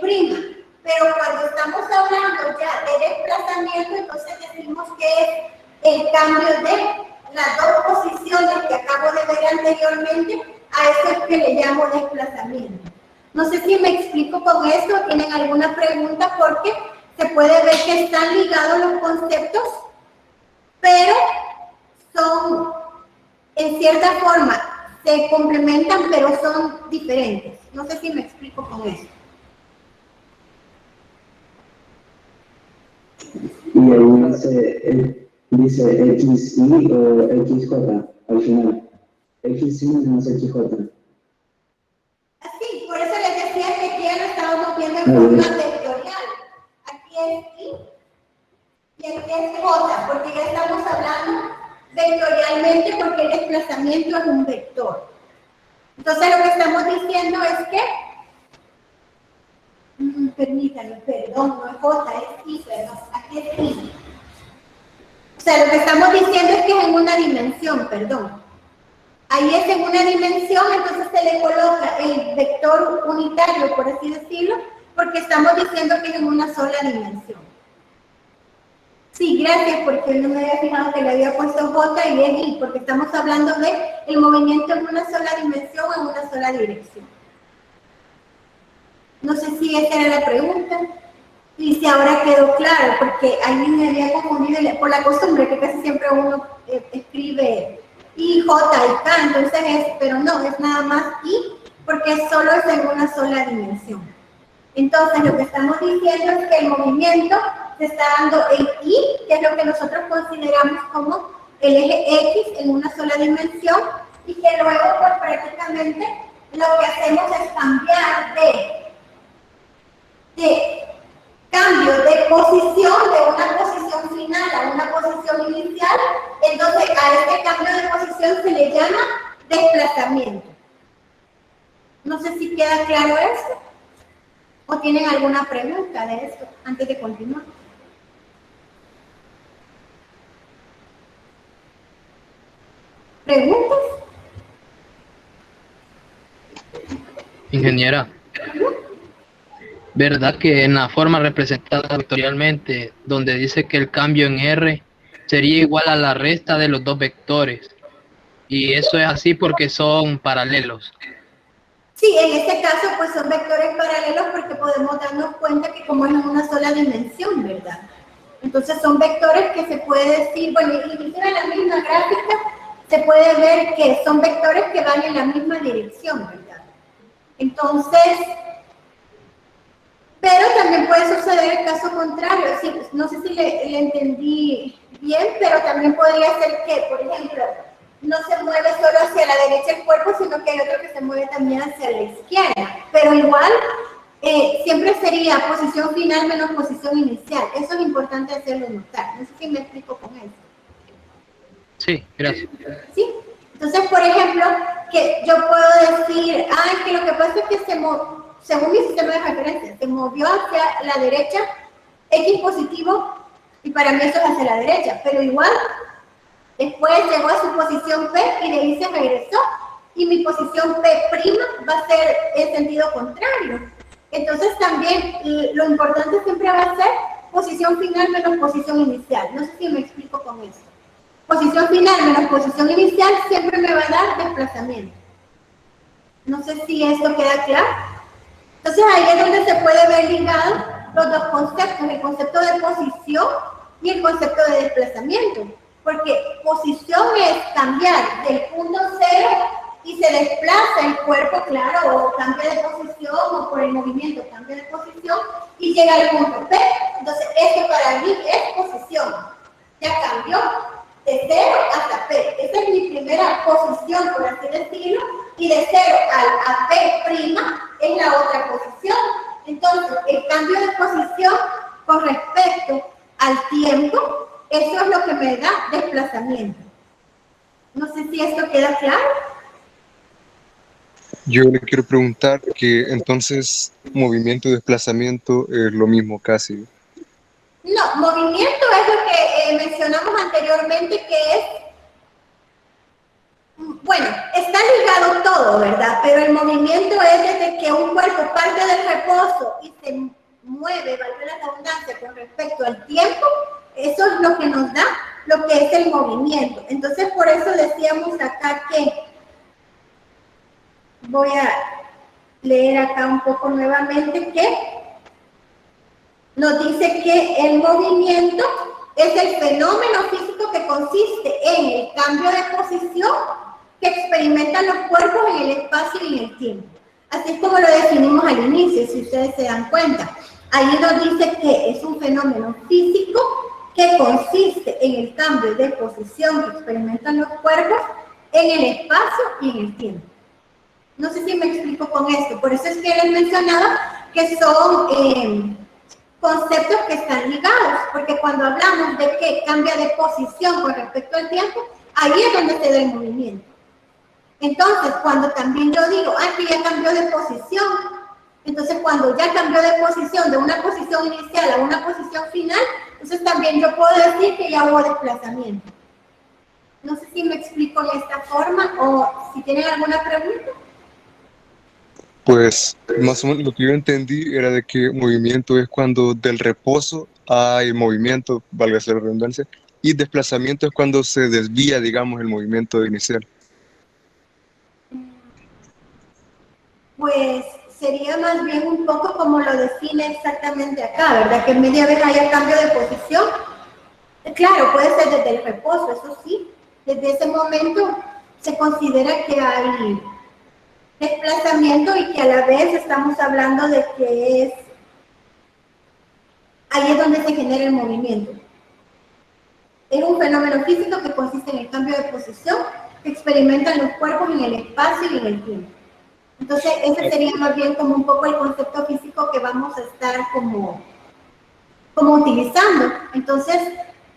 A: Pero cuando estamos hablando ya de desplazamiento, entonces decimos que es el cambio de las dos posiciones que acabo de ver anteriormente, a eso es que le llamo desplazamiento. No sé si me explico con esto, ¿tienen alguna pregunta? Porque se puede ver que están ligados los conceptos, pero son, en cierta forma, se complementan, pero son diferentes. No sé si me explico con eso.
B: Y ahí dice XY o XJ al final. XY menos XJ.
A: Así, por eso les decía que aquí ya lo estábamos viendo en forma vectorial. Aquí es Y y aquí es J, porque ya estamos hablando vectorialmente porque el desplazamiento es un vector. Entonces lo que estamos diciendo es que, permítanme, perdón, no es J, es I, perdón, aquí es I. O sea, lo que estamos diciendo es que es en una dimensión, perdón. Ahí es en una dimensión, entonces se le coloca el vector unitario, por así decirlo, porque estamos diciendo que es en una sola dimensión. Sí, gracias, porque no me había fijado que le había puesto J y es I, porque estamos hablando de el movimiento en una sola dimensión o en una sola dirección. No sé si esa era la pregunta. Y si ahora quedó claro, porque ahí me había confundido por la costumbre que casi siempre uno escribe I, J y K, entonces pero no, es nada más I, porque solo es en una sola dimensión. Entonces, lo que estamos diciendo es que el movimiento se está dando en I, que es lo que nosotros consideramos como el eje X en una sola dimensión, y que luego, pues prácticamente, lo que hacemos es cambiar de cambio de posición, de una posición final a una posición inicial. Entonces a este cambio de posición se le llama desplazamiento. No sé si queda claro esto o tienen alguna pregunta de esto antes de continuar. ¿Preguntas?
C: Ingeniera, ¿verdad que en la forma representada vectorialmente, donde dice que el cambio en R sería igual a la resta de los dos vectores? Y eso es así porque son paralelos.
A: Sí, en este caso pues son vectores paralelos porque podemos darnos cuenta que como es en una sola dimensión, ¿verdad? Entonces son vectores que se puede decir, bueno, inclusive en la misma gráfica se puede ver que son vectores que van en la misma dirección, ¿verdad? Entonces, Pero también puede suceder el caso contrario. Sí, no sé si le entendí bien, pero también podría ser que, por ejemplo, no se mueve solo hacia la derecha el cuerpo, sino que hay otro que se mueve también hacia la izquierda. Pero igual, siempre sería posición final menos posición inicial. Eso es importante hacerlo notar. No sé si me explico con eso.
C: Sí, gracias.
A: ¿Sí? Entonces, por ejemplo, que yo puedo decir, que lo que pasa es que según mi sistema de referencia, se movió hacia la derecha X positivo y para mí eso es hacia la derecha, pero igual después llegó a su posición P y de ahí se regresó y mi posición P' va a ser en sentido contrario. Entonces también lo importante siempre va a ser posición final menos posición inicial. No sé si me explico con eso. Posición final menos posición inicial siempre me va a dar desplazamiento. No sé si esto queda claro. Entonces ahí es donde se puede ver ligados los dos conceptos, el concepto de posición y el concepto de desplazamiento. Porque posición es cambiar del punto cero y se desplaza el cuerpo, claro, o cambia de posición o por el movimiento cambia de posición y llega al punto P. Entonces esto para mí es posición. Ya cambió de 0 hasta P. Esa es mi primera posición, por así decirlo, y de 0 a P' es la otra posición. Entonces, el cambio de posición con respecto al tiempo, eso es lo que me da desplazamiento. No sé si esto queda claro.
D: Yo le quiero preguntar que entonces movimiento y desplazamiento es lo mismo casi.
A: No, movimiento es lo que mencionamos anteriormente, que es, bueno, está ligado todo, ¿verdad? Pero el movimiento es desde que un cuerpo parte del reposo y se mueve, valga la redundancia, con respecto al tiempo, eso es lo que nos da lo que es el movimiento. Entonces, por eso decíamos acá que, voy a leer acá un poco nuevamente, que nos dice que el movimiento es el fenómeno físico que consiste en el cambio de posición que experimentan los cuerpos en el espacio y en el tiempo. Así es como lo definimos al inicio, si ustedes se dan cuenta. Ahí nos dice que es un fenómeno físico que consiste en el cambio de posición que experimentan los cuerpos en el espacio y en el tiempo. No sé si me explico con esto. Por eso es que les mencionaba que son conceptos que están ligados, porque cuando hablamos de que cambia de posición con respecto al tiempo, ahí es donde se da el movimiento. Entonces, cuando también yo digo, que ya cambió de posición, entonces cuando ya cambió de posición, de una posición inicial a una posición final, entonces también yo puedo decir que ya hubo desplazamiento. No sé si me explico de esta forma o si tienen alguna pregunta.
D: Pues más o menos lo que yo entendí era de que movimiento es cuando del reposo hay movimiento, valga la redundancia, y desplazamiento es cuando se desvía, digamos, el movimiento inicial.
A: Pues sería más bien un poco como lo define exactamente acá, ¿verdad? Que media vez haya cambio de posición. Claro, puede ser desde el reposo, eso sí. Desde ese momento se considera que hay desplazamiento y que a la vez estamos hablando de que ahí es donde se genera el movimiento. Es un fenómeno físico que consiste en el cambio de posición que experimentan los cuerpos en el espacio y en el tiempo. Entonces, ese sería más bien como un poco el concepto físico que vamos a estar como utilizando. Entonces,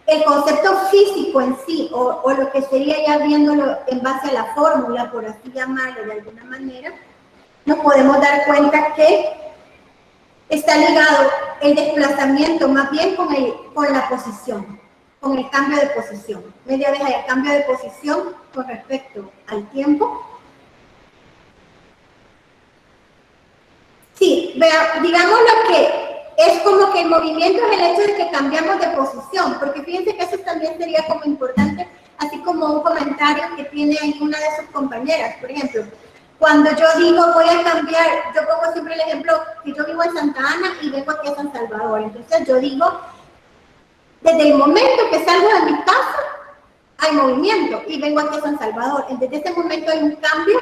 A: el concepto físico en sí, o lo que sería ya viéndolo en base a la fórmula, por así llamarlo de alguna manera, nos podemos dar cuenta que está ligado el desplazamiento más bien con la posición, con el cambio de posición. Media vez hay cambio de posición con respecto al tiempo. Sí, digamos lo que es como que el movimiento es el hecho de que cambiamos de posición, porque fíjense que eso también sería como importante, así como un comentario que tiene ahí una de sus compañeras, por ejemplo. Cuando yo digo voy a cambiar, yo pongo siempre el ejemplo que yo vivo en Santa Ana y vengo aquí a San Salvador. Entonces yo digo, desde el momento que salgo de mi casa, hay movimiento y vengo aquí a San Salvador. Desde ese momento hay un cambio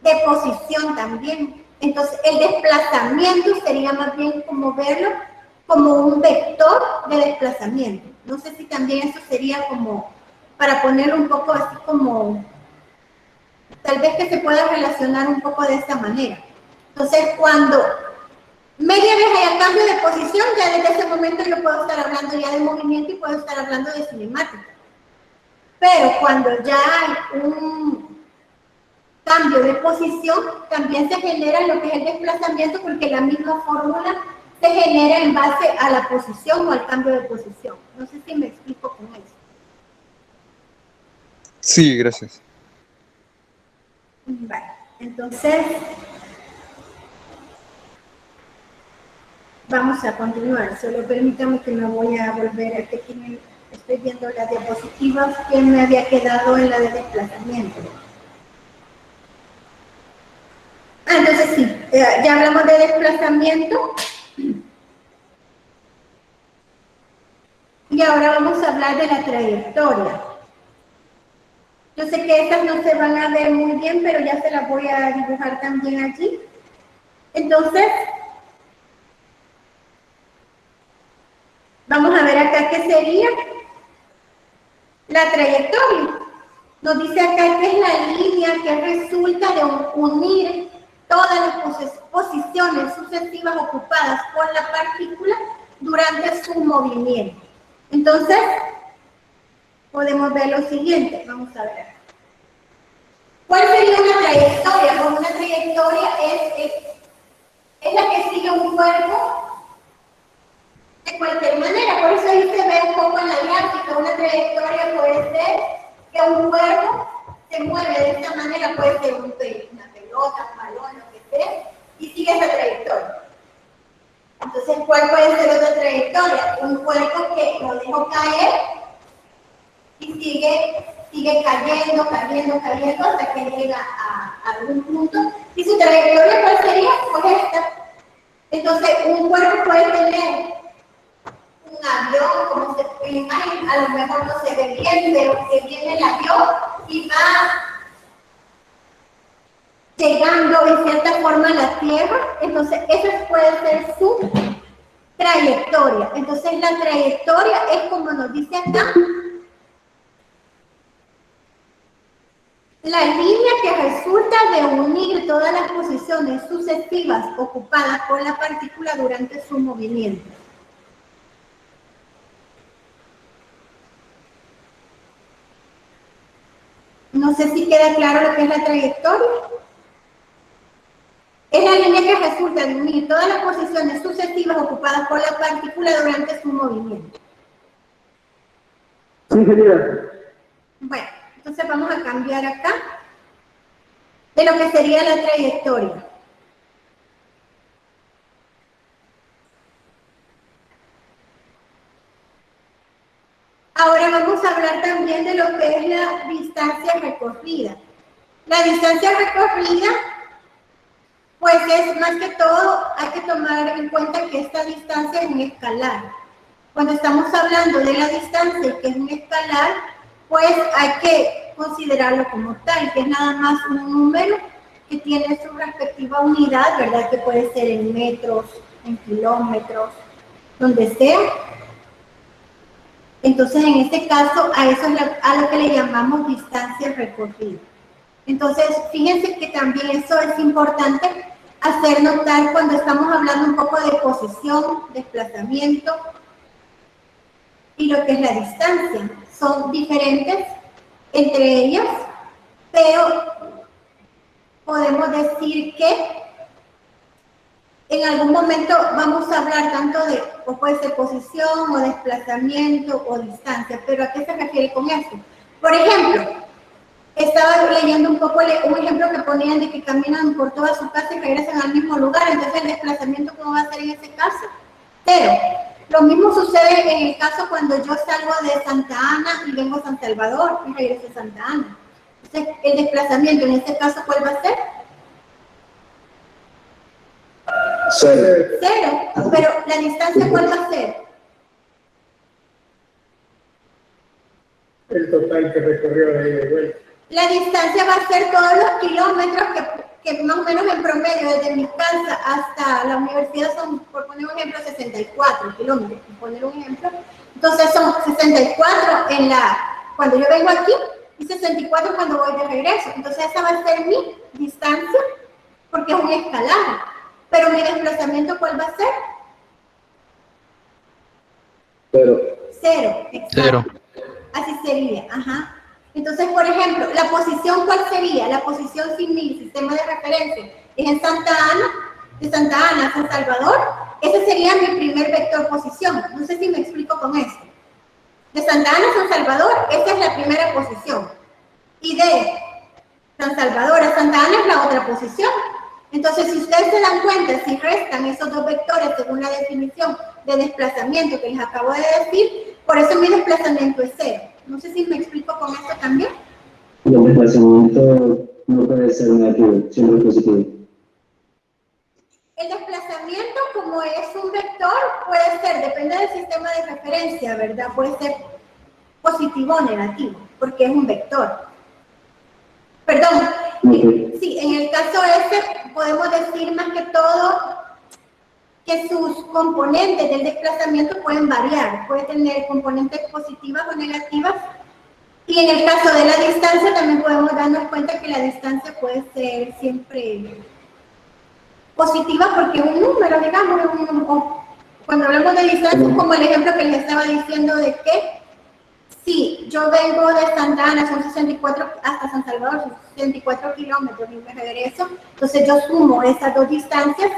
A: de posición también. Entonces, el desplazamiento sería más bien como verlo como un vector de desplazamiento. No sé si también eso sería como, para ponerlo un poco así como, tal vez que se pueda relacionar un poco de esta manera. Entonces, cuando media vez haya cambio de posición, ya desde ese momento yo puedo estar hablando ya de movimiento y puedo estar hablando de cinemática. Pero cuando ya hay un cambio de posición, también se genera lo que es el desplazamiento, porque la misma fórmula se genera en base a la posición o al cambio de posición. No sé si me explico con eso.
D: Sí, gracias.
A: Vale, entonces vamos a continuar. Solo permítame que me voy a volver a que estoy viendo las diapositivas que me había quedado en la de desplazamiento. Entonces sí, ya hablamos de desplazamiento. Y ahora vamos a hablar de la trayectoria. Yo sé que estas no se van a ver muy bien, pero ya se las voy a dibujar también allí. Entonces, vamos a ver acá qué sería la trayectoria. Nos dice acá que es la línea que resulta de unir todas las posiciones sucesivas ocupadas por la partícula durante su movimiento. Entonces, podemos ver lo siguiente. Vamos a ver. ¿Cuál sería una trayectoria? Pues una trayectoria es la que sigue un cuerpo de cualquier manera. Por eso ahí se ve un poco en la gráfica. Una trayectoria puede ser que un cuerpo se mueve de esta manera, puede ser una pelota, un balón, lo que sea, y sigue esa trayectoria. Entonces, ¿cuál puede ser otra trayectoria? Un cuerpo que lo dejó caer y sigue cayendo hasta que llega a algún punto. ¿Y su trayectoria cuál sería? Pues esta. Entonces, un cuerpo puede tener un avión, como se puede imaginar, a lo mejor no se ve bien, pero que viene el avión y va llegando en cierta forma a la Tierra. Entonces, esa puede ser su trayectoria. Entonces, la trayectoria es como nos dice acá, la línea que resulta de unir todas las posiciones sucesivas ocupadas por la partícula durante su movimiento. No sé si queda claro lo que es la trayectoria. Es la línea que resulta de unir todas las posiciones sucesivas ocupadas por la partícula durante su movimiento.
B: Sí, ingeniera.
A: Bueno, entonces vamos a cambiar acá de lo que sería la trayectoria. Ahora vamos a hablar también de lo que es la distancia recorrida. La distancia recorrida, pues es más que todo, hay que tomar en cuenta que esta distancia es un escalar. Cuando estamos hablando de la distancia, que es un escalar, pues hay que considerarlo como tal, que es nada más un número que tiene su respectiva unidad, ¿verdad? Que puede ser en metros, en kilómetros, donde sea. Entonces, en este caso, a eso es a lo que le llamamos distancia recorrida. Entonces, fíjense que también eso es importante hacer notar cuando estamos hablando un poco de posición, desplazamiento y lo que es la distancia. Son diferentes entre ellas, pero podemos decir que en algún momento vamos a hablar tanto de, o puede ser posición, o desplazamiento, o distancia, pero ¿a qué se refiere con esto? Por ejemplo, estaba leyendo un poco un ejemplo que ponían de que caminan por toda su casa y regresan al mismo lugar, entonces el desplazamiento, ¿cómo va a ser en ese caso? Cero. Lo mismo sucede en el caso cuando yo salgo de Santa Ana y vengo a San Salvador y regreso a Santa Ana. Entonces, el desplazamiento en este caso, ¿cuál va a ser?
B: Cero.
A: Cero. Pero la distancia, ¿cuál va a ser?
E: El total que recorrió de ida y vuelta.
A: La distancia va a ser todos los kilómetros que más o menos en promedio desde mi casa hasta la universidad son, por poner un ejemplo, 64 kilómetros, por poner un ejemplo. Entonces son 64 cuando yo vengo aquí y 64 cuando voy de regreso. Entonces esa va a ser mi distancia porque es un escalado. Pero mi desplazamiento, ¿cuál va a ser? Cero, exacto.
C: Cero.
A: Así sería, ajá. Entonces, por ejemplo, la posición, ¿cuál sería? La posición sin mi sistema de referencia es en Santa Ana, de Santa Ana a San Salvador. Ese sería mi primer vector posición. No sé si me explico con eso. De Santa Ana a San Salvador, esa es la primera posición. Y de San Salvador a Santa Ana es la otra posición. Entonces, si ustedes se dan cuenta, si restan esos dos vectores según la definición de desplazamiento que les acabo de decir, por eso mi desplazamiento es cero. No sé si me explico con esto también.
B: El desplazamiento no puede ser negativo, siempre positivo.
A: El desplazamiento, como es un vector, puede ser, depende del sistema de referencia, ¿verdad? Puede ser positivo o negativo, porque es un vector. Perdón, sí, en el caso este podemos decir más que todo que sus componentes del desplazamiento pueden variar, puede tener componentes positivas o negativas, y en el caso de la distancia también podemos darnos cuenta que la distancia puede ser siempre positiva porque es un número, digamos, cuando hablamos de distancia, como el ejemplo que les estaba diciendo de que si yo vengo de Santa Ana, son 64, hasta San Salvador, son 64 kilómetros y me regreso, entonces yo sumo esas dos distancias,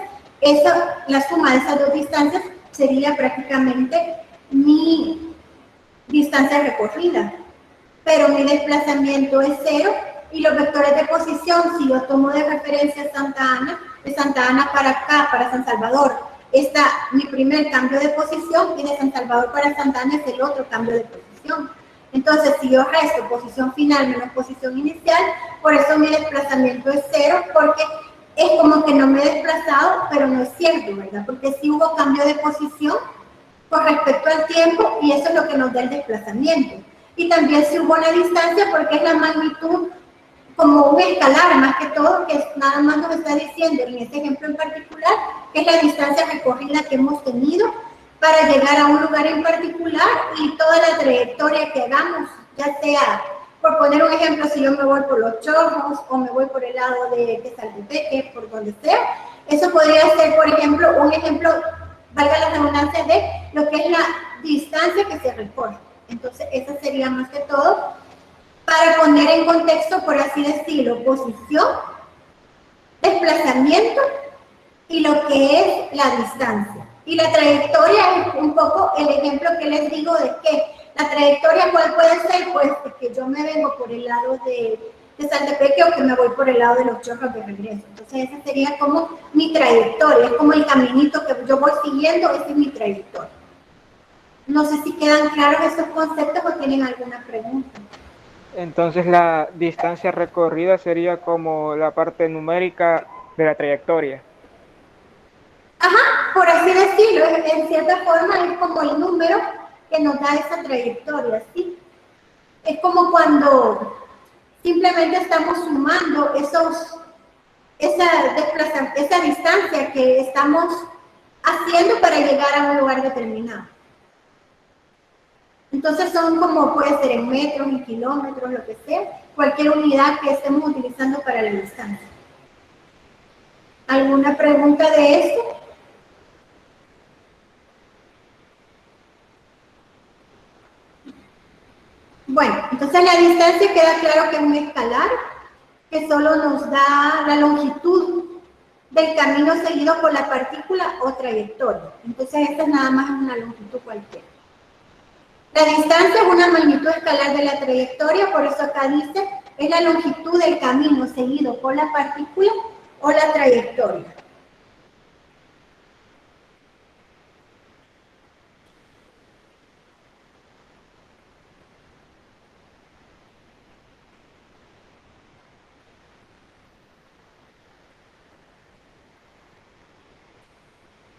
A: la suma de esas dos distancias sería prácticamente mi distancia recorrida, pero mi desplazamiento es cero y los vectores de posición, si yo tomo de referencia Santa Ana, de Santa Ana para acá, para San Salvador, está mi primer cambio de posición y de San Salvador para Santa Ana es el otro cambio de posición. Entonces, si yo resto posición final menos posición inicial, por eso mi desplazamiento es cero, porque es como que no me he desplazado, pero no es cierto, ¿verdad? Porque sí hubo cambio de posición con respecto al tiempo y eso es lo que nos da el desplazamiento. Y también si hubo una distancia porque es la magnitud como un escalar más que todo, que nada más nos está diciendo en este ejemplo en particular, que es la distancia recorrida que hemos tenido para llegar a un lugar en particular y toda la trayectoria que hagamos, ya sea, por poner un ejemplo, si yo me voy por Los Chorros o me voy por el lado de Saltepeque, por donde sea, eso podría ser, por ejemplo, un ejemplo, valga la redundancia, de lo que es la distancia que se recorre. Entonces, esa sería más que todo para poner en contexto, por así decirlo, posición, desplazamiento y lo que es la distancia. Y la trayectoria es un poco el ejemplo que les digo de que la trayectoria, ¿cuál puede ser? Pues que yo me vengo por el lado de Saltepeque o que me voy por el lado de Los Chorros de regreso. Entonces esa sería como mi trayectoria, es como el caminito que yo voy siguiendo, esa es mi trayectoria. No sé si quedan claros esos conceptos o tienen alguna pregunta.
E: Entonces la distancia recorrida sería como la parte numérica de la trayectoria.
A: Ajá, por así decirlo, en cierta forma es como el número que nos da esa trayectoria, ¿sí? Es como cuando simplemente estamos sumando esa distancia que estamos haciendo para llegar a un lugar determinado. Entonces son como, puede ser en metros, en kilómetros, lo que sea, cualquier unidad que estemos utilizando para la distancia. ¿Alguna pregunta de esto? Bueno, entonces la distancia queda claro que es un escalar, que solo nos da la longitud del camino seguido por la partícula o trayectoria. Entonces esta es nada más una longitud cualquiera. La distancia es una magnitud escalar de la trayectoria, por eso acá dice, es la longitud del camino seguido por la partícula o la trayectoria.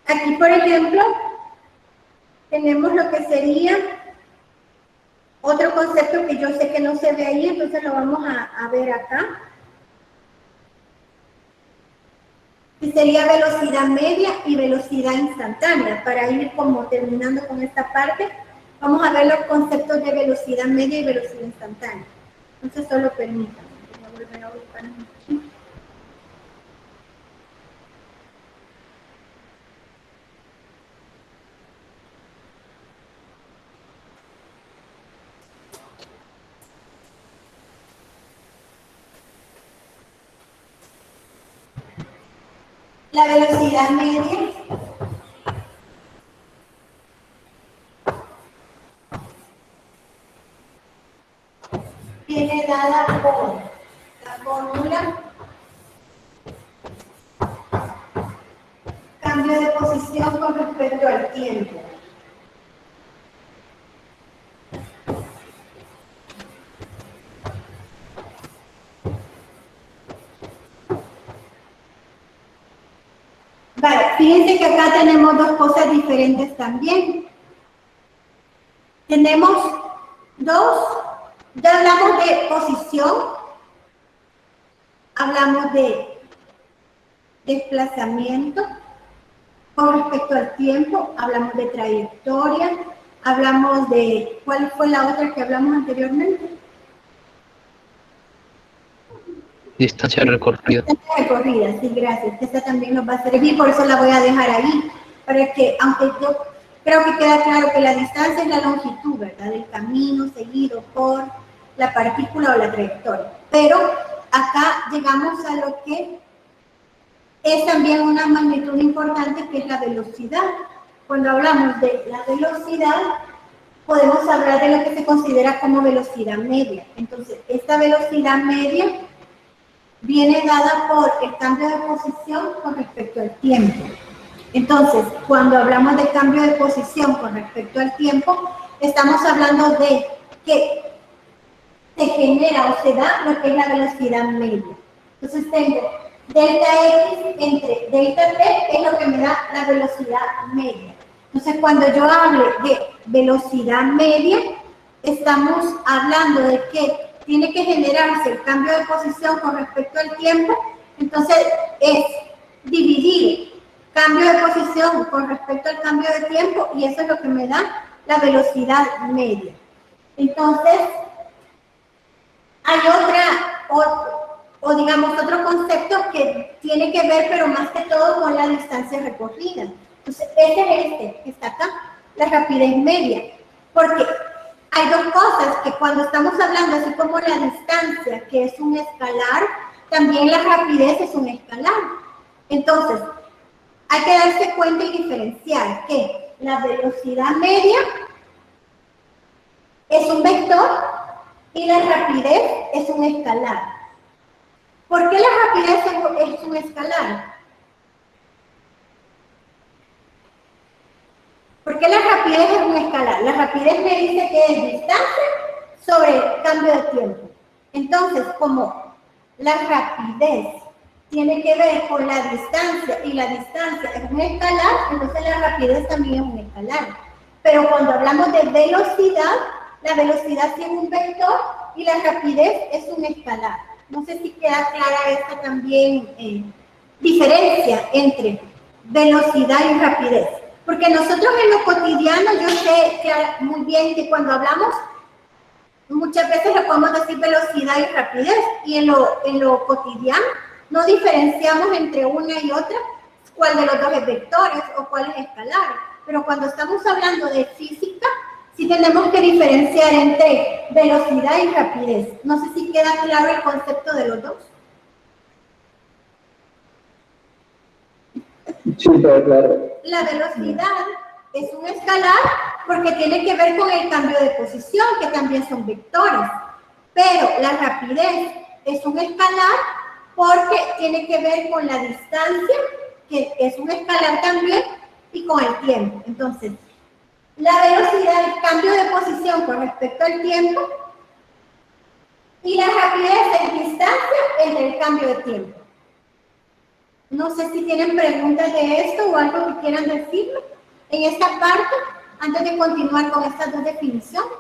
A: Aquí, por ejemplo, tenemos lo que sería otro concepto que yo sé que no se ve ahí, entonces lo vamos a ver acá. que sería velocidad media y velocidad instantánea. Para ir como terminando con esta parte, vamos a ver los conceptos de velocidad media y velocidad instantánea. Entonces, solo permítanme. Voy a volver a buscar aquí. La velocidad media viene dada por la fórmula cambio de posición con respecto al tiempo. Vale, fíjense que acá tenemos dos cosas diferentes también. Tenemos ya hablamos de posición, hablamos de desplazamiento con respecto al tiempo, hablamos de trayectoria, hablamos de, ¿cuál fue la otra que hablamos anteriormente?
C: Distancia recorrida.
A: Distancia recorrida, sí, gracias. Esta también nos va a servir, por eso la voy a dejar ahí, para que, aunque yo creo que queda claro que la distancia es la longitud, ¿verdad? Del camino seguido por la partícula o la trayectoria. Pero acá llegamos a lo que es también una magnitud importante, que es la velocidad. Cuando hablamos de la velocidad, podemos hablar de lo que se considera como velocidad media. Entonces, esta velocidad media viene dada por el cambio de posición con respecto al tiempo. Entonces, cuando hablamos de cambio de posición con respecto al tiempo, estamos hablando de que se genera o se da lo que es la velocidad media. Entonces tengo delta X entre delta T, que es lo que me da la velocidad media. Entonces, cuando yo hable de velocidad media, estamos hablando de que tiene que generarse el cambio de posición con respecto al tiempo. Entonces, es dividir cambio de posición con respecto al cambio de tiempo, y eso es lo que me da la velocidad media. Entonces, hay digamos otro concepto que tiene que ver, pero más que todo, con la distancia recorrida. Entonces, este es este que está acá, la rapidez media. Porque hay dos cosas, que cuando estamos hablando, así como la distancia, que es un escalar, también la rapidez es un escalar. Entonces, hay que darse cuenta y diferenciar que la velocidad media es un vector y la rapidez es un escalar. ¿Por qué la rapidez es un escalar? ¿Por qué la rapidez es un escalar? La rapidez me dice que es distancia sobre cambio de tiempo. Entonces, como la rapidez tiene que ver con la distancia y la distancia es un escalar, entonces la rapidez también es un escalar. Pero cuando hablamos de velocidad, la velocidad tiene un vector y la rapidez es un escalar. No sé si queda clara esta también diferencia entre velocidad y rapidez. Porque nosotros en lo cotidiano, yo sé muy bien que cuando hablamos, muchas veces le podemos decir velocidad y rapidez, y en lo cotidiano no diferenciamos entre una y otra cuál de los dos es vectores o cuál es escalar. Pero cuando estamos hablando de física, sí tenemos que diferenciar entre velocidad y rapidez. No sé si queda claro el concepto de los dos.
B: Sí, está claro.
A: La velocidad es un escalar porque tiene que ver con el cambio de posición, que también son vectores. Pero la rapidez es un escalar porque tiene que ver con la distancia, que es un escalar también, y con el tiempo. Entonces, la velocidad es cambio de posición con respecto al tiempo, y la rapidez es distancia entre el cambio de tiempo. No sé si tienen preguntas de esto o algo que quieran decirme en esta parte, antes de continuar con estas dos definiciones.